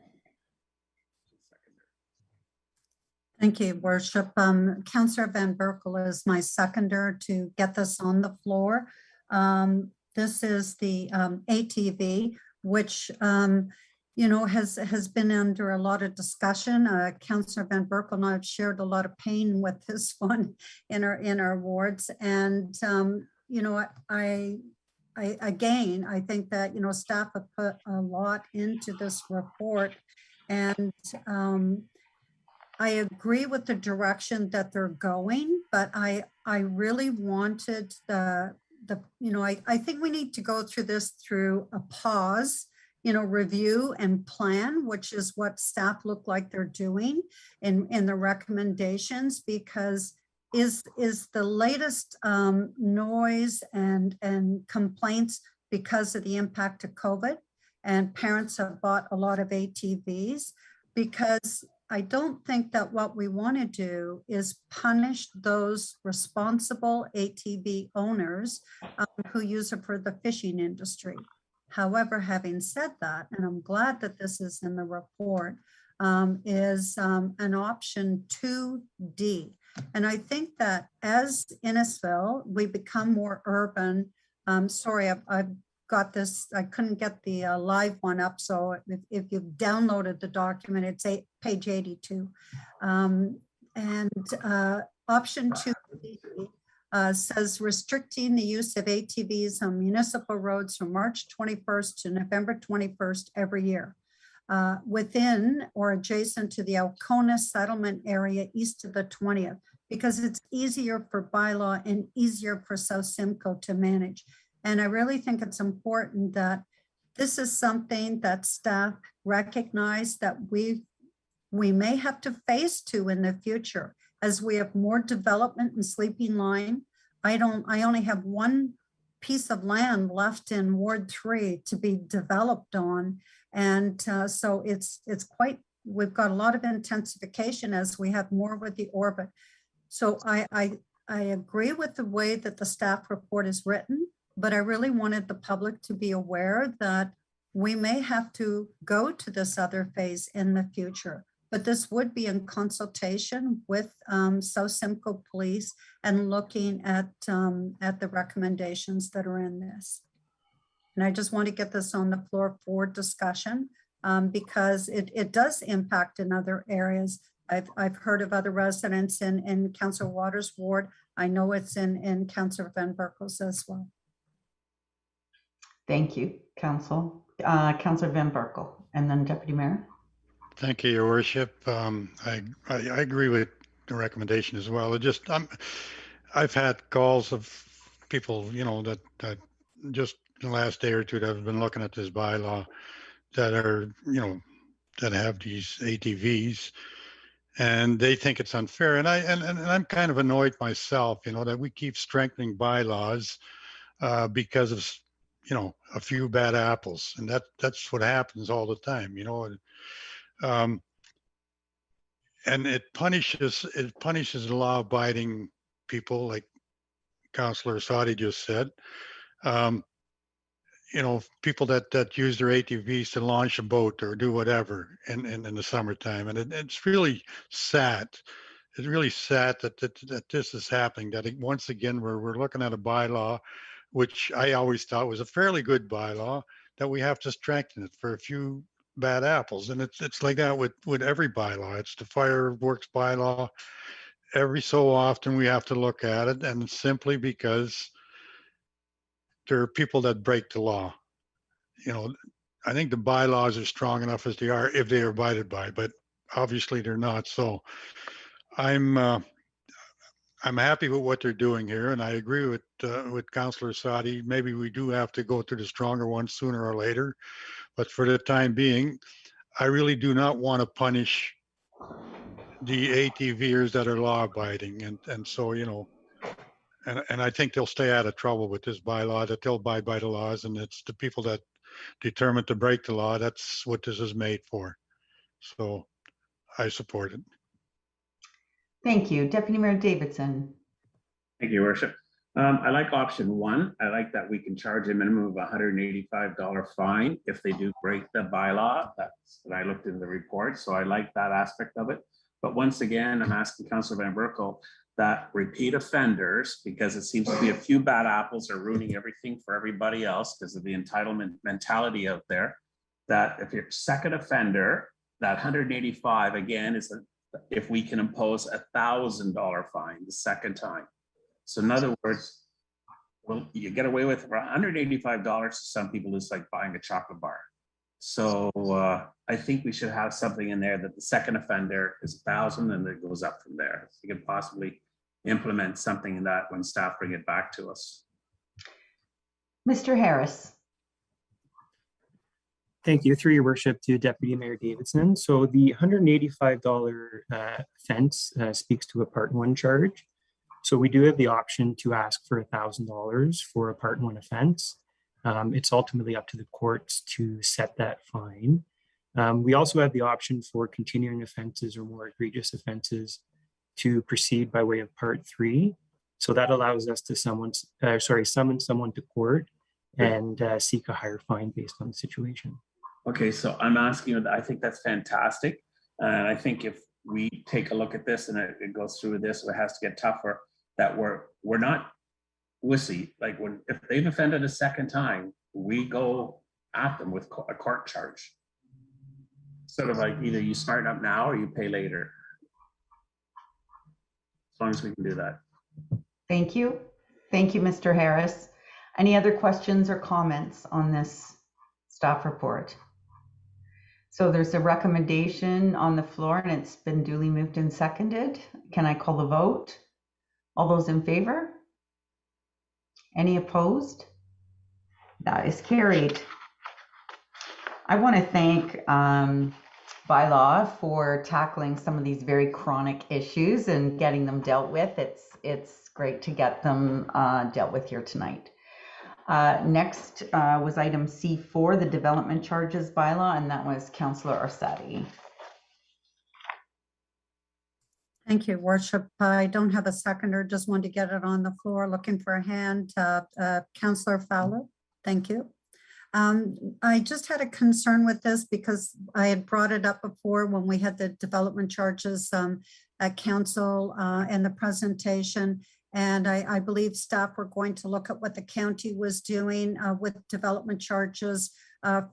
Thank you, Worship. Councillor Van Berkel is my seconder to get this on the floor. This is the ATV, which has been under a lot of discussion. Councillor Van Berkel and I have shared a lot of pain with this one in our wards, and I think that staff have put a lot into this report, and I agree with the direction that they're going, but I really wanted I think we need to go through this through a pause, review and plan, which is what staff look like they're doing in the recommendations, because is the latest noise and complaints because of the impact of COVID, and parents have bought a lot of ATVs, because I don't think that what we want to do is punish those responsible ATV owners who use it for the fishing industry. However, having said that, and I'm glad that this is in the report, is an option 2D. And I think that as Innisfil, we become more urban. Sorry, I've got this, I couldn't get the live one up. So if you've downloaded the document, it's page 82. Option 2 says restricting the use of ATVs on municipal roads from March 21st to November 21st every year, within or adjacent to the Alcona settlement area east of the 20th, because it's easier for bylaw and easier for South Simcoe to manage. And I really think it's important that this is something that staff recognize that we may have to face to in the future as we have more development in Sleeping Lime. I only have one piece of land left in Ward 3 to be developed on. And so we've got a lot of intensification as we have more with the orbit. So I agree with the way that the staff report is written, but I really wanted the public to be aware that we may have to go to this other phase in the future. But this would be in consultation with South Simcoe Police and looking at the recommendations that are in this. And I just want to get this on the floor for discussion because it does impact in other areas. I've heard of other residents in Councillor Waters' ward. I know it's in Councillor Van Berkel's as well. Thank you, Council. Councillor Van Berkel, and then Deputy Mayor. Thank you, Your Worship. I agree with the recommendation as well. I've had calls of people, that just the last day or two that have been looking at this bylaw that are, that have these ATVs, and they think it's unfair. And I'm kind of annoyed myself, that we keep strengthening bylaws because of, a few bad apples, and that's what happens all the time, and it punishes law-abiding people, like Councillor Arsadi just said. People that use their ATVs to launch a boat or do whatever in the summertime, and it's really sad. It's really sad that this is happening. That once again we're looking at a bylaw, which I always thought was a fairly good bylaw, that we have to strengthen it for a few bad apples. And it's like that with every bylaw. It's the fireworks bylaw. Every so often we have to look at it, and it's simply because there are people that break the law. You know, I think the bylaws are strong enough as they are if they are abided by, but obviously they're not. So I'm happy with what they're doing here, and I agree with Councillor Arsadi. Maybe we do have to go to the stronger ones sooner or later, but for the time being, I really do not want to punish the ATVers that are law abiding, and so, you know, and I think they'll stay out of trouble with this bylaw, that they'll abide by the laws, and it's the people that determined to break the law. That's what this is made for. So I support it. Thank you. Deputy Mayor Davidson. Thank you, Your Worship. I like option one. I like that we can charge a minimum of $185 fine if they do break the bylaw. That's what I looked in the report. So I like that aspect of it. But once again, I'm asking Councillor Van Berkel that repeat offenders, because it seems to be a few bad apples are ruining everything for everybody else because of the entitlement mentality out there, that if you're second offender, that 185 again is if we can impose $1,000 fine the second time. So in other words, well, you get away with $185 to some people is like buying a chocolate bar. So I think we should have something in there that the second offender is 1,000 and it goes up from there. So you could possibly implement something in that when staff bring it back to us. Mr. Harris. Thank you. Through your worship to Deputy Mayor Davidson. So the $185 offense speaks to a part one charge. So we do have the option to ask for $1,000 for a part one offense. It's ultimately up to the courts to set that fine. We also have the option for continuing offenses or more egregious offenses to proceed by way of part three. So that allows us to summon someone to court and seek a higher fine based on the situation. Okay, so I'm asking you, I think that's fantastic. And I think if we take a look at this and it goes through this, it has to get tougher, that we're not wussy. Like if they've offended a second time, we go at them with a court charge. Sort of like either you start up now or you pay later. As long as we can do that. Thank you. Thank you, Mr. Harris. Any other questions or comments on this staff report? So there's a recommendation on the floor and it's been duly moved and seconded. Can I call the vote? All those in favor? Any opposed? That is carried. I want to thank Bylaw for tackling some of these very chronic issues and getting them dealt with. It's great to get them dealt with here tonight. Next was item C4, the development charges bylaw, and that was Councillor Arsadi. Thank you, Worship. I don't have a seconder, just wanted to get it on the floor, looking for a hand. Councillor Fowler, thank you. I just had a concern with this because I had brought it up before when we had the development charges at council and the presentation. And I believe staff were going to look at what the county was doing with development charges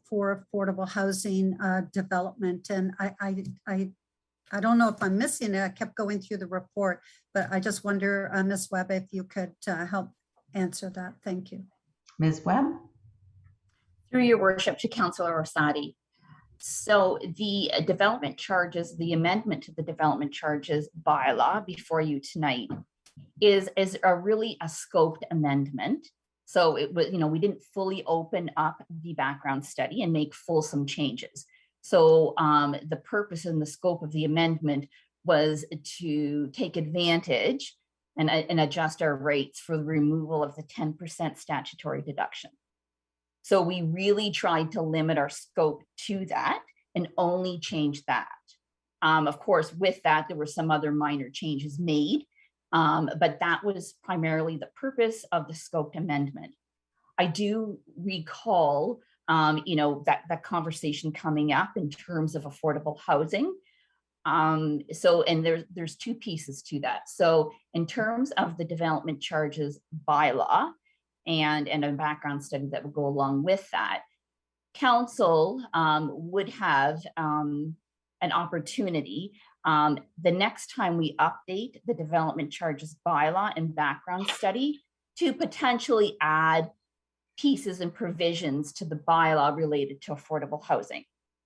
for affordable housing development. And I don't know if I'm missing it. I kept going through the report, but I just wonder, Ms. Webb, if you could help answer that. Thank you. Ms. Webb? Through your worship to Councillor Arsadi. So the development charges, the amendment to the development charges bylaw before you tonight is really a scoped amendment. So it was, we didn't fully open up the background study and make fulsome changes. So the purpose and the scope of the amendment was to take advantage and adjust our rates for the removal of the 10% statutory deduction. So we really tried to limit our scope to that and only change that. Of course, with that, there were some other minor changes made, but that was primarily the purpose of the scoped amendment. I do recall, that conversation coming up in terms of affordable housing. And there's two pieces to that. So in terms of the development charges bylaw and a background study that would go along with that, council would have an opportunity the next time we update the development charges bylaw and background study to potentially add pieces and provisions to the bylaw related to affordable housing.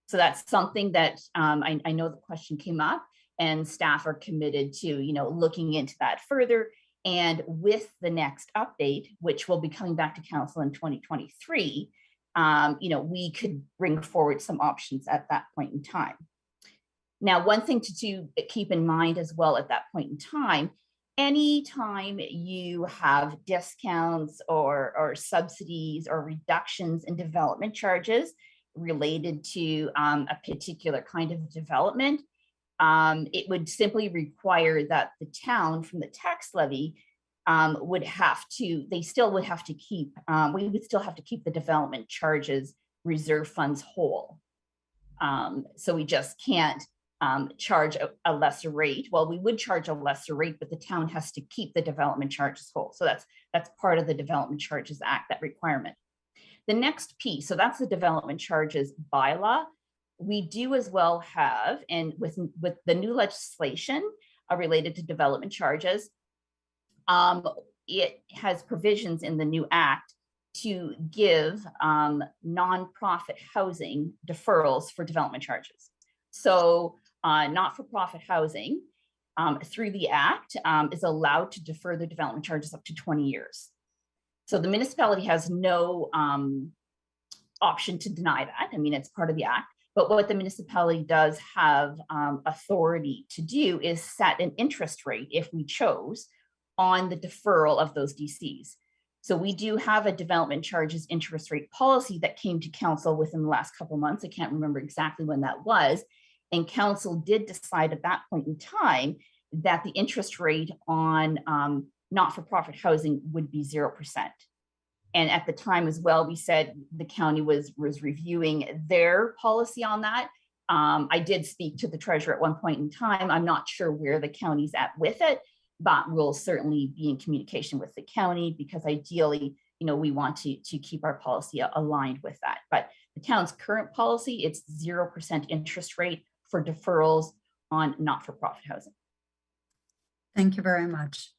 So that's something that I know the question came up, and staff are committed to, looking into that further. And with the next update, which will be coming back to council in 2023, we could bring forward some options at that point in time. Now, one thing to keep in mind as well at that point in time, anytime you have discounts or subsidies or reductions in development charges related to a particular kind of development, it would simply require that the town from the tax levy would still have to keep the development charges reserve funds whole. So we just can't charge a lesser rate. Well, we would charge a lesser rate, but the town has to keep the development charges whole. So that's part of the Development Charges Act, that requirement. The next piece, so that's the development charges bylaw. We do as well have, and with the new legislation related to development charges, it has provisions in the new act to give nonprofit housing deferrals for development charges. So not-for-profit housing through the act is allowed to defer the development charges up to 20 years. So the municipality has no option to deny that. I mean, it's part of the act. But what the municipality does have authority to do is set an interest rate, if we chose, on the deferral of those DCs. So we do have a development charges interest rate policy that came to council within the last couple of months. I can't remember exactly when that was. And council did decide at that point in time that the interest rate on not-for-profit housing would be 0%. And at the time as well, we said the county was reviewing their policy on that. I did speak to the treasurer at one point in time. I'm not sure where the county's at with it, but we'll certainly be in communication with the county, because ideally, we want to keep our policy aligned with that. But the town's current policy, it's 0% interest rate for deferrals on not-for-profit housing. Thank you very much.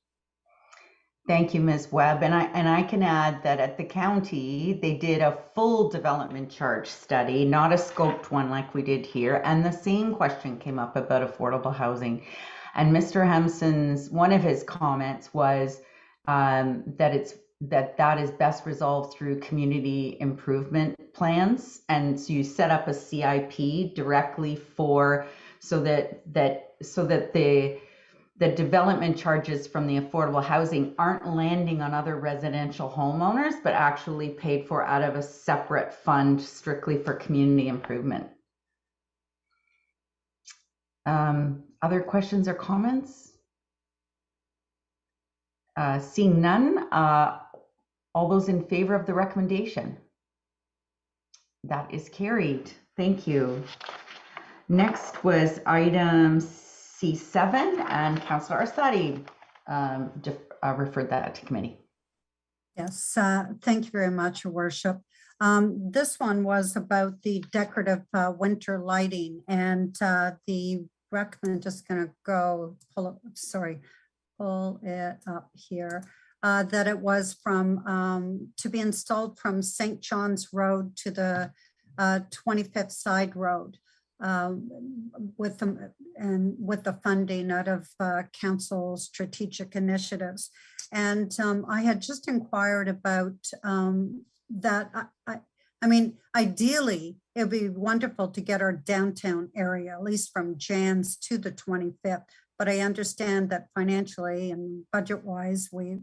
Thank you, Ms. Webb. And I can add that at the county, they did a full development charge study, not a scoped one like we did here. And the same question came up about affordable housing. And Mr. Hemson's, one of his comments was that is best resolved through community improvement plans. And so you set up a CIP directly so that the development charges from the affordable housing aren't landing on other residential homeowners, but actually paid for out of a separate fund strictly for community improvement. Other questions or comments? Seeing none, all those in favor of the recommendation? That is carried. Thank you. Next was item C7, and Councillor Arsadi referred that to committee. Yes, thank you very much, Your Worship. This one was about the decorative winter lighting, and the recommend, just going to go pull it up here, that it was from to be installed from St. John's Road to the 25th Side Road, with the funding out of council strategic initiatives. And I had just inquired about that. I mean, ideally, it would be wonderful to get our downtown area, at least from Jan's to the 25th. But I understand that financially and budget-wise, we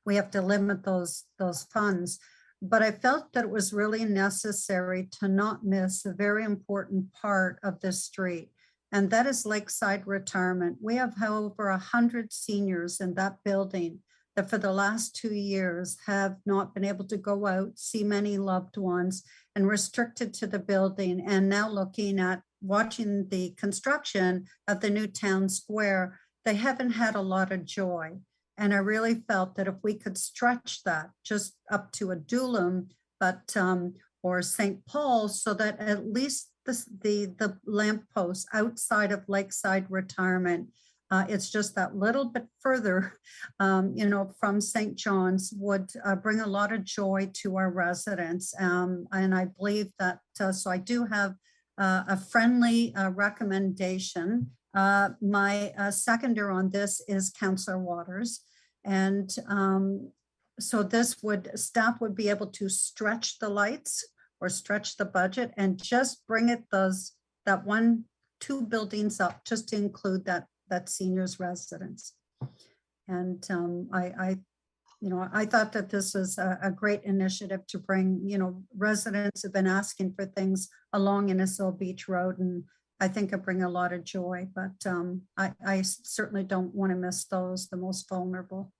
have to limit those funds. But I felt that it was really necessary to not miss a very important part of this street, and that is Lakeside Retirement. We have over 100 seniors in that building that for the last 2 years have not been able to go out, see many loved ones, and restricted to the building. And now looking at watching the construction of the new town square, they haven't had a lot of joy. And I really felt that if we could stretch that just up to a Dulum, but or St. Paul, so that at least the lamp posts outside of Lakeside Retirement, it's just that little bit further, from St. John's, would bring a lot of joy to our residents. And I believe that, so I do have a friendly recommendation. My seconder on this is Councillor Waters. And so staff would be able to stretch the lights or stretch the budget and just bring it two buildings up, just to include that seniors residence. And I thought that this was a great initiative to bring, residents have been asking for things along Innisfil Beach Road, and I think it bring a lot of joy, but I certainly don't want to miss the most vulnerable.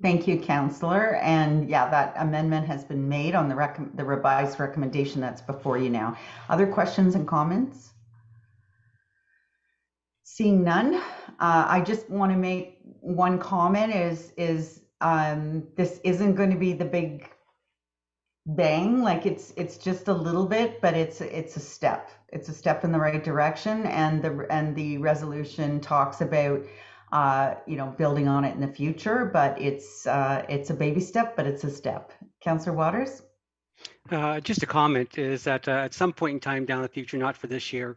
Thank you, Councillor. And yeah, that amendment has been made on the revised recommendation that's before you now. Other questions and comments? Seeing none, I just want to make one comment is this isn't going to be the big bang, like it's just a little bit, but it's a step. It's a step in the right direction, and the resolution talks about building on it in the future, but it's a baby step, but it's a step. Councillor Waters? Just a comment is that at some point in time down the future, not for this year,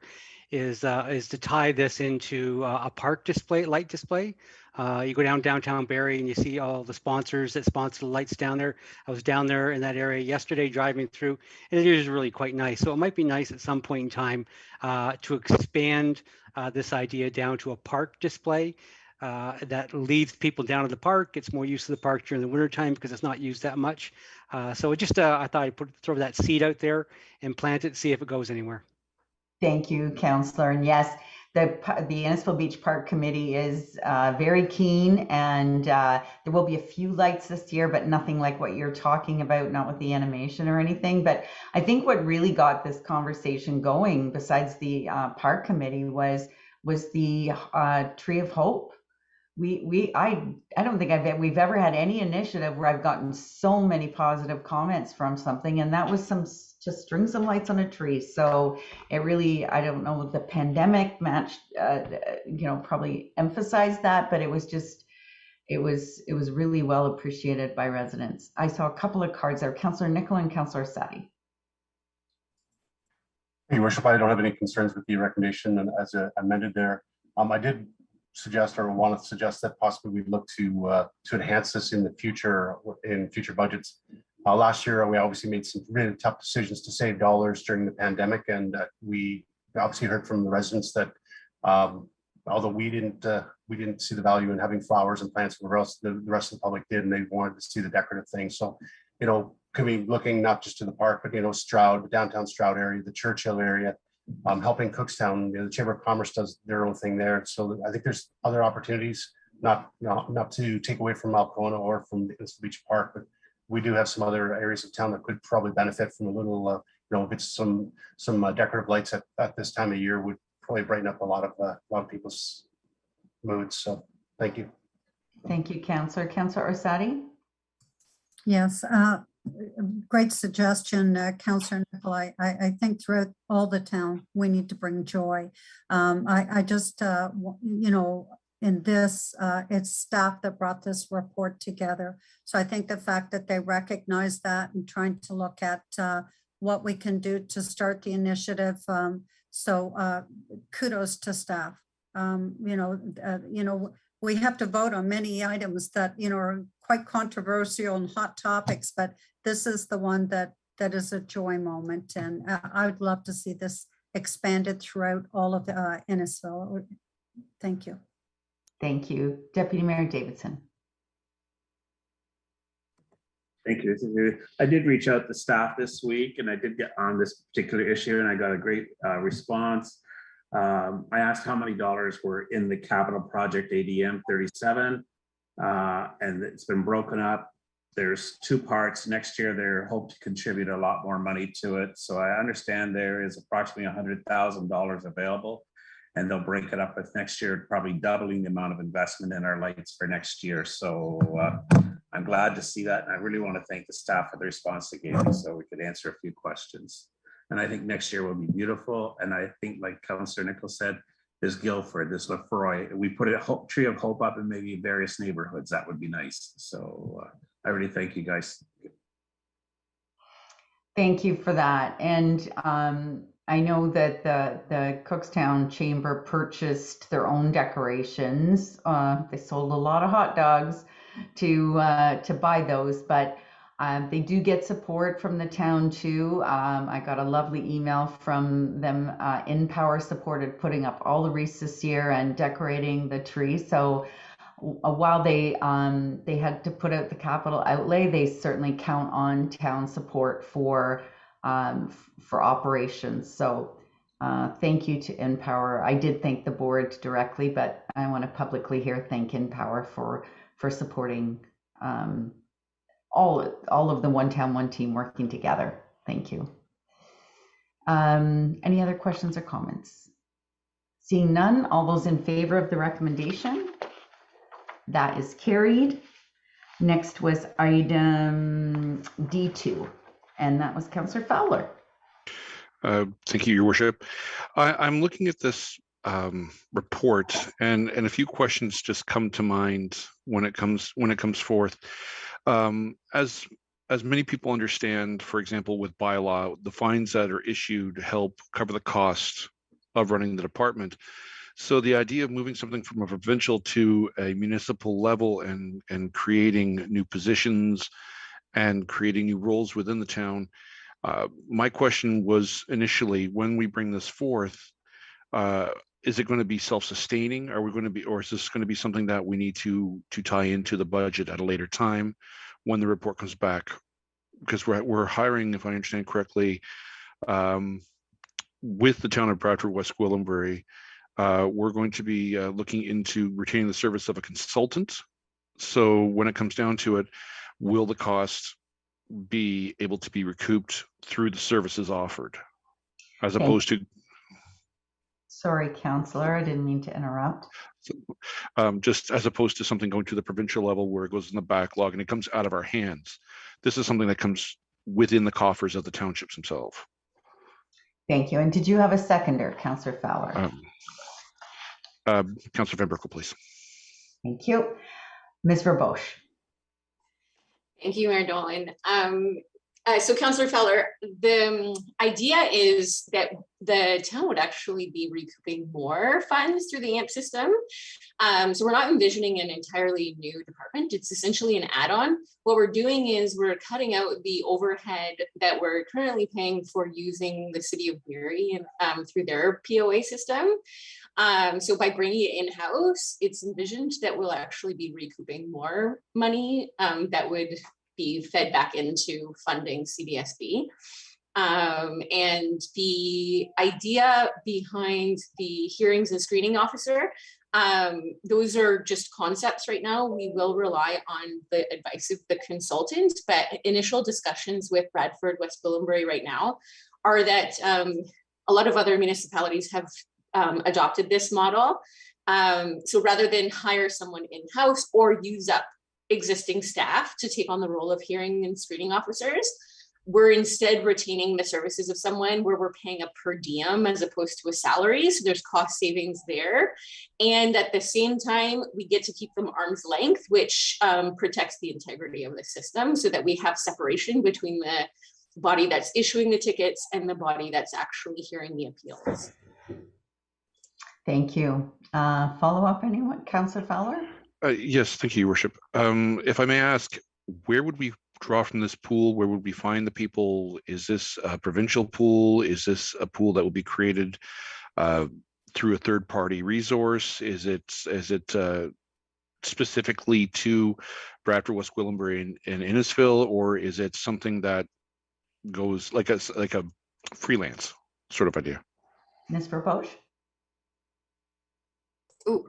is to tie this into a park display, light display. You go downtown Barrie and you see all the sponsors that sponsor the lights down there. I was down there in that area yesterday driving through, and it is really quite nice. So it might be nice at some point in time to expand this idea down to a park display that leads people down to the park, gets more use of the park during the wintertime because it's not used that much. So it just, I thought I'd throw that seed out there and plant it, see if it goes anywhere. Thank you, Councillor. And yes, the Innisfil Beach Park Committee is very keen, and there will be a few lights this year, but nothing like what you're talking about, not with the animation or anything. But I think what really got this conversation going, besides the Park Committee, was the Tree of Hope. I don't think we've ever had any initiative where I've gotten so many positive comments from something, and that was just string some lights on a tree. So it really, I don't know, the pandemic matched, probably emphasized that, but it was really well appreciated by residents. I saw a couple of cards there, Councillor Nicoll and Councillor Arsadi. Your Worship, I don't have any concerns with the recommendation and as amended there. I did suggest or want to suggest that possibly we look to enhance this in the future in future budgets. Last year, we obviously made some really tough decisions to save dollars during the pandemic, and we obviously heard from the residents that although we didn't see the value in having flowers and plants, the rest of the public did, and they wanted to see the decorative things. So, could be looking not just to the park, but Stroud, the downtown Stroud area, the Churchill area, helping Cookstown. The Chamber of Commerce does their own thing there. So I think there's other opportunities, not to take away from Malcona or from the Innisfil Beach Park, but we do have some other areas of town that could probably benefit from a little, if it's some decorative lights at this time of year, would probably brighten up a lot of people's moods. So thank you. Thank you, Councillor. Councillor Arsadi? Yes, great suggestion, Councillor Nicoll. I think throughout all the town, we need to bring joy. I just, in this, it's staff that brought this report together. So I think the fact that they recognize that and trying to look at what we can do to start the initiative. So kudos to staff. We have to vote on many items that, are quite controversial and hot topics, but this is the one that is a joy moment. And I would love to see this expanded throughout all of Innisfil. Thank you. Thank you. Deputy Mayor Davidson. Thank you. I did reach out to staff this week, and I did get on this particular issue, and I got a great response. I asked how many dollars were in the capital project ADM 37, and it's been broken up. There's two parts. Next year, they hope to contribute a lot more money to it. So I understand there is approximately $100,000 available, and they'll break it up with next year, probably doubling the amount of investment in our lights for next year. So I'm glad to see that. And I really want to thank the staff for the response they gave me so we could answer a few questions. And I think next year will be beautiful. And I think, like Councillor Nichols said, there's Guildford, there's Lefroy. We put a tree of hope up in maybe various neighborhoods. That would be nice. So I really thank you guys. Thank you for that. And I know that the Cookstown Chamber purchased their own decorations. They sold a lot of hot dogs to buy those, but they do get support from the town too. I got a lovely email from them. InPower supported putting up all the wreaths this year and decorating the tree. So while they had to put out the capital outlay, they certainly count on town support for operations. So thank you to InPower. I did thank the board directly, but I want to publicly here thank InPower for supporting all of the One Town, One Team working together. Thank you. Any other questions or comments? Seeing none, all those in favor of the recommendation? That is carried. Next was item D2, and that was Councillor Fowler. Thank you, Your Worship. I'm looking at this report, and a few questions just come to mind when it comes forth. As many people understand, for example, with bylaw, the fines that are issued help cover the cost of running the department. So the idea of moving something from a provincial to a municipal level and creating new positions and creating new roles within the town, my question was initially, when we bring this forth, is it going to be self-sustaining? Are we going to be, or is this going to be something that we need to tie into the budget at a later time when the report comes back? Because we're hiring, if I understand correctly, with the town of Bradford West Gwillimbury, we're going to be looking into retaining the service of a consultant. So when it comes down to it, will the cost be able to be recouped through the services offered, as opposed to? Sorry, Councillor, I didn't mean to interrupt. Just as opposed to something going to the provincial level where it goes in the backlog and it comes out of our hands. This is something that comes within the coffers of the townships themselves. Thank you. And did you have a seconder, Councillor Fowler? Councillor Van Berkel, please. Thank you. Ms. Verbosch. Thank you, Mayor Dolan. So Councillor Fowler, the idea is that the town would actually be recouping more funds through the AMP system. So we're not envisioning an entirely new department. It's essentially an add-on. What we're doing is we're cutting out the overhead that we're currently paying for using the city of Barrie through their POA system. So by bringing it in-house, it's envisioned that we'll actually be recouping more money that would be fed back into funding CDSB. And the idea behind the hearings and screening officer, those are just concepts right now. We will rely on the advice of the consultant, but initial discussions with Bradford West Gwillimbury right now are that a lot of other municipalities have adopted this model. So rather than hire someone in-house or use up existing staff to take on the role of hearing and screening officers, we're instead retaining the services of someone where we're paying a per diem as opposed to a salary. So there's cost savings there. And at the same time, we get to keep them arm's length, which protects the integrity of the system so that we have separation between the body that's issuing the tickets and the body that's actually hearing the appeals. Thank you. Follow up, anyone? Councillor Fowler? Yes, thank you, Your Worship. If I may ask, where would we draw from this pool? Where would we find the people? Is this a provincial pool? Is this a pool that will be created through a third-party resource? Is it specifically to Bradford West Gwillimbury and Innisfil, or is it something that goes like a freelance sort of idea? Ms. Verbosch? Ooh.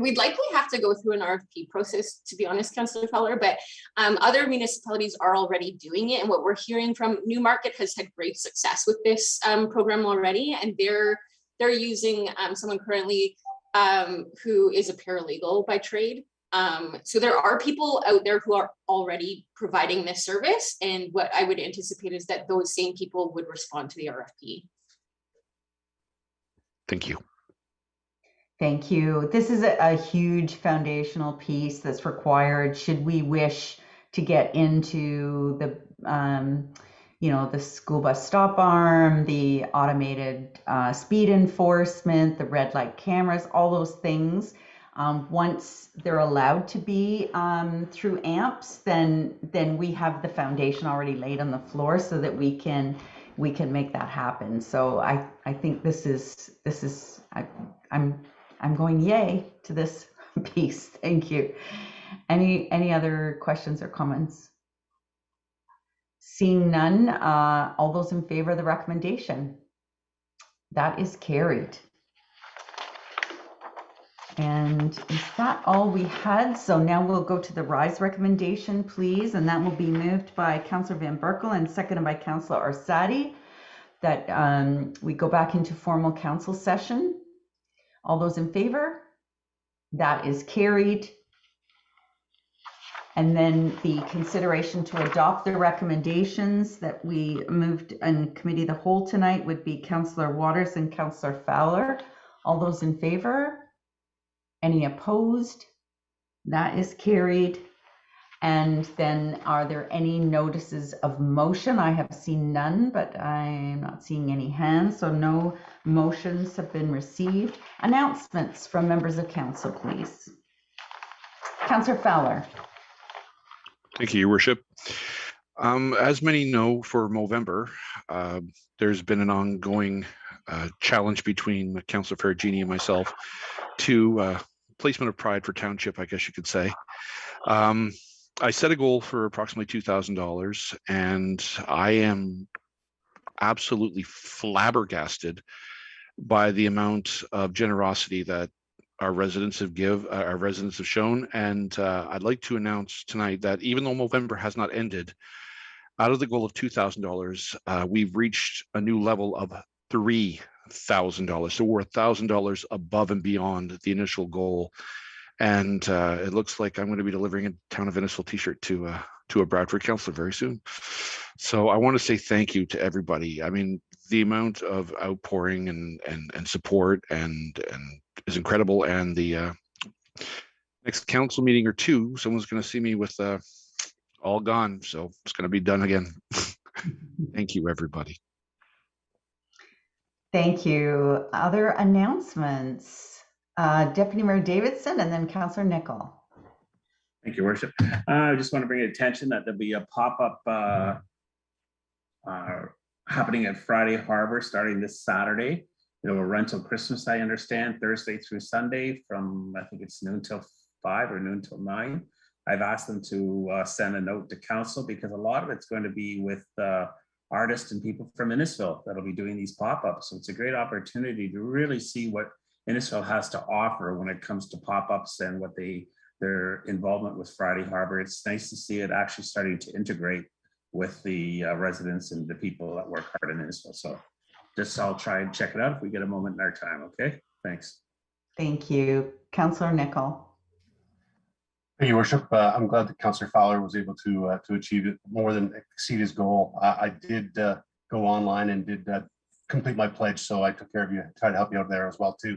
We'd likely have to go through an RFP process, to be honest, Councillor Fowler, but other municipalities are already doing it. And what we're hearing from Newmarket has had great success with this program already. And they're using someone currently who is a paralegal by trade So there are people out there who are already providing this service, and what I would anticipate is that those same people would respond to the RFP. Thank you. Thank you. This is a huge foundational piece that's required should we wish to get into the, the school bus stop arm, the automated speed enforcement, the red light cameras, all those things. Once they're allowed to be through AMPS, then we have the foundation already laid on the floor so that we can make that happen. So I think this is I'm going yay to this piece. Thank you. Any other questions or comments? Seeing none, all those in favor of the recommendation? That is carried. And is that all we had? So now we'll go to the RISE recommendation, please. And that will be moved by Councillor Van Berkel and seconded by Councillor Arsadi, that we go back into formal council session. All those in favor? That is carried. And then the consideration to adopt the recommendations that we moved in committee of the whole tonight would be Councillor Waters and Councillor Fowler. All those in favor? Any opposed? That is carried. And then are there any notices of motion? I have seen none, but I'm not seeing any hands, so no motions have been received. Announcements from members of council, please. Councillor Fowler. Thank you, Your Worship. As many know, for Movember, there's been an ongoing challenge between Councillor Ferragini and myself to placement of pride for township, I guess you could say. I set a goal for approximately $2,000, and I am absolutely flabbergasted by the amount of generosity that our residents have shown. And I'd like to announce tonight that even though Movember has not ended, out of the goal of $2,000, we've reached a new level of $3,000. So we're $1,000 above and beyond the initial goal. And it looks like I'm going to be delivering a Town of Innisfil t-shirt to a Bradford councillor very soon. So I want to say thank you to everybody. I mean, the amount of outpouring and support and is incredible. And the next council meeting or two, someone's going to see me with all gone. So it's going to be done again. Thank you, everybody. Thank you. Other announcements? Deputy Mayor Davidson and then Councillor Nicol. Thank you, Worship. I just want to bring attention that there'll be a pop-up happening at Friday Harbor starting this Saturday. It'll run till Christmas, I understand, Thursday through Sunday from, I think it's noon till 5 or noon till 9. I've asked them to send a note to council because a lot of it's going to be with artists and people from Innisfil that'll be doing these pop-ups. So it's a great opportunity to really see what Innisfil has to offer when it comes to pop-ups and what their involvement with Friday Harbor. It's nice to see it actually starting to integrate with the residents and the people that work hard in Innisfil. So just I'll try and check it out if we get a moment in our time. Okay, thanks. Thank you. Councillor Nicol. Thank you, Worship. I'm glad that Councillor Fowler was able to achieve it, more than exceed his goal. I did go online and did complete my pledge, so I took care of you, tried to help you out there as well too.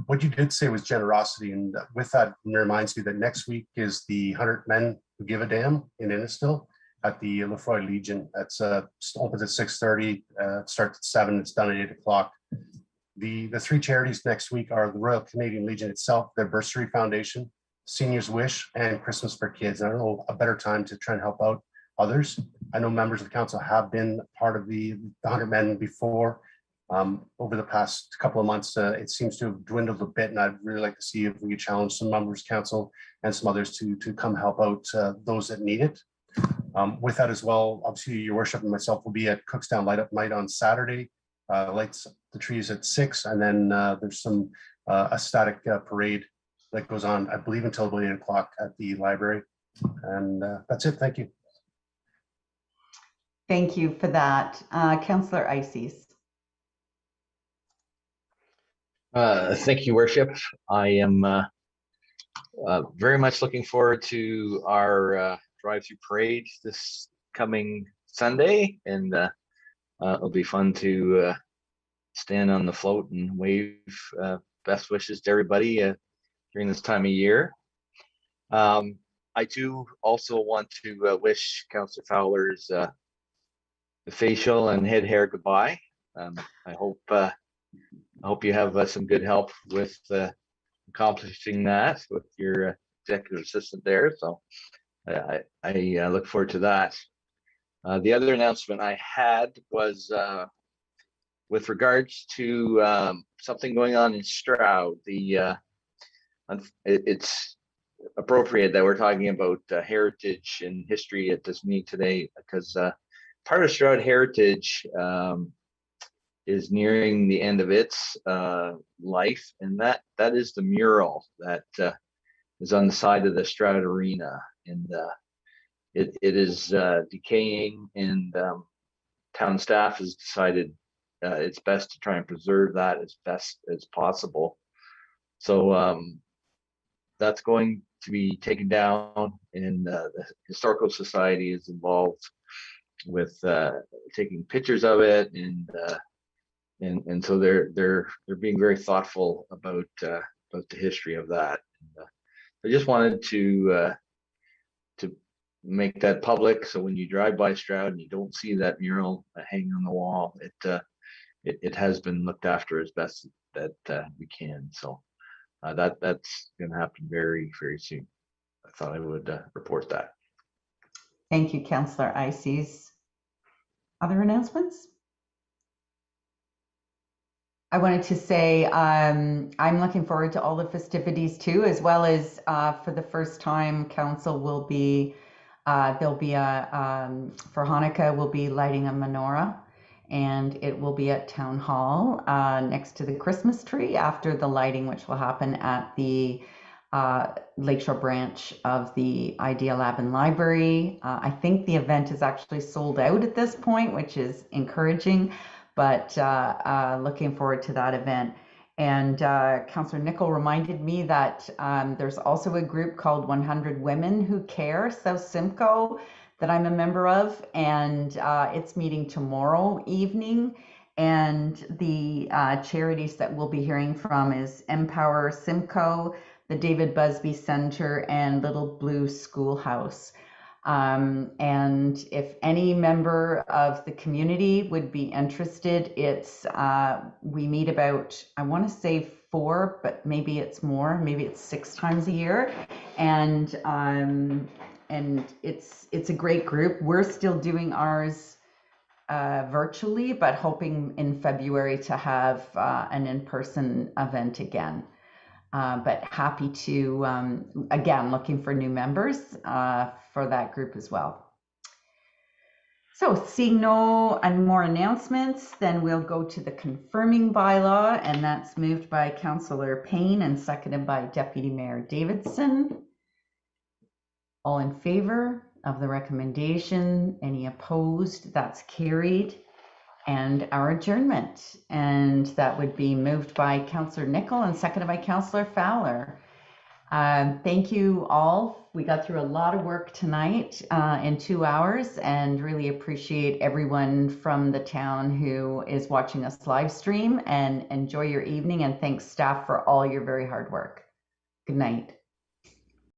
What you did say was generosity, and with that, it reminds me that next week is the 100 Men Who Give a Damn in Innisfil at the Lefroy Legion. That's opens at 6:30, starts at 7, it's done at 8 o'clock. The three charities next week are the Royal Canadian Legion itself, their Bursary Foundation, Seniors Wish, and Christmas for Kids. I don't know a better time to try and help out others. I know members of the council have been part of the 100 Men before. Over the past couple of months, it seems to have dwindled a bit, and I'd really like to see if we could challenge some members of council and some others to come help out those that need it. With that as well, obviously Your Worship and myself will be at Cookstown Light Up Night on Saturday, lights the trees at 6, and then there's some a static parade that goes on, I believe, until about 8 o'clock at the library. And that's it. Thank you. Thank you for that. Councillor Ices. Thank you, Worship. I am Very much looking forward to our drive-through parade this coming Sunday, and it'll be fun to stand on the float and wave best wishes to everybody during this time of year. I do also want to wish Councillor Fowler's the facial and head hair goodbye. I hope you have some good help with accomplishing that with your executive assistant there. So I look forward to that. The other announcement I had was with regards to something going on in Stroud. It's appropriate that we're talking about heritage and history at this meeting today, because part of Stroud Heritage is nearing the end of its life, and that is the mural that is on the side of the Stroud Arena, and it is decaying, and town staff has decided it's best to try and preserve that as best as possible. So that's going to be taken down, and the Historical Society is involved with taking pictures of it, and so they're being very thoughtful about the history of that. And, I just wanted to make that public, so when you drive by Stroud and you don't see that mural hanging on the wall, it has been looked after as best that we can. So that's going to happen very, very soon. I thought I would report that. Thank you, Councillor Ices. Other announcements? I wanted to say I'm looking forward to all the festivities too, as well as for the first time, council will be, there'll be for Hanukkah, we'll be lighting a menorah, and it will be at Town Hall next to the Christmas tree after the lighting, which will happen at the Lakeshore branch of the Idea Lab and Library. I think the event is actually sold out at this point, which is encouraging, but looking forward to that event. And Councillor Nicol reminded me that there's also a group called 100 Women Who Care, South Simcoe, that I'm a member of, and it's meeting tomorrow evening. And the charities that we'll be hearing from is Empower Simcoe, the David Busby Center, and Little Blue Schoolhouse. And if any member of the community would be interested, it's we meet about, I want to say 4, but maybe it's more, maybe it's 6 times a year, and it's a great group. We're still doing ours virtually, but hoping in February to have an in-person event again. But happy to, again, looking for new members for that group as well. So seeing no more announcements, then we'll go to the confirming bylaw, and that's moved by Councillor Payne and seconded by Deputy Mayor Davidson. All in favor of the recommendation? Any opposed? That's carried. And our adjournment, and that would be moved by Councillor Nicol and seconded by Councillor Fowler. Thank you all. We got through a lot of work tonight in 2 hours, and really appreciate everyone from the town who is watching us live stream, and enjoy your evening, and thanks staff for all your very hard work. Good night.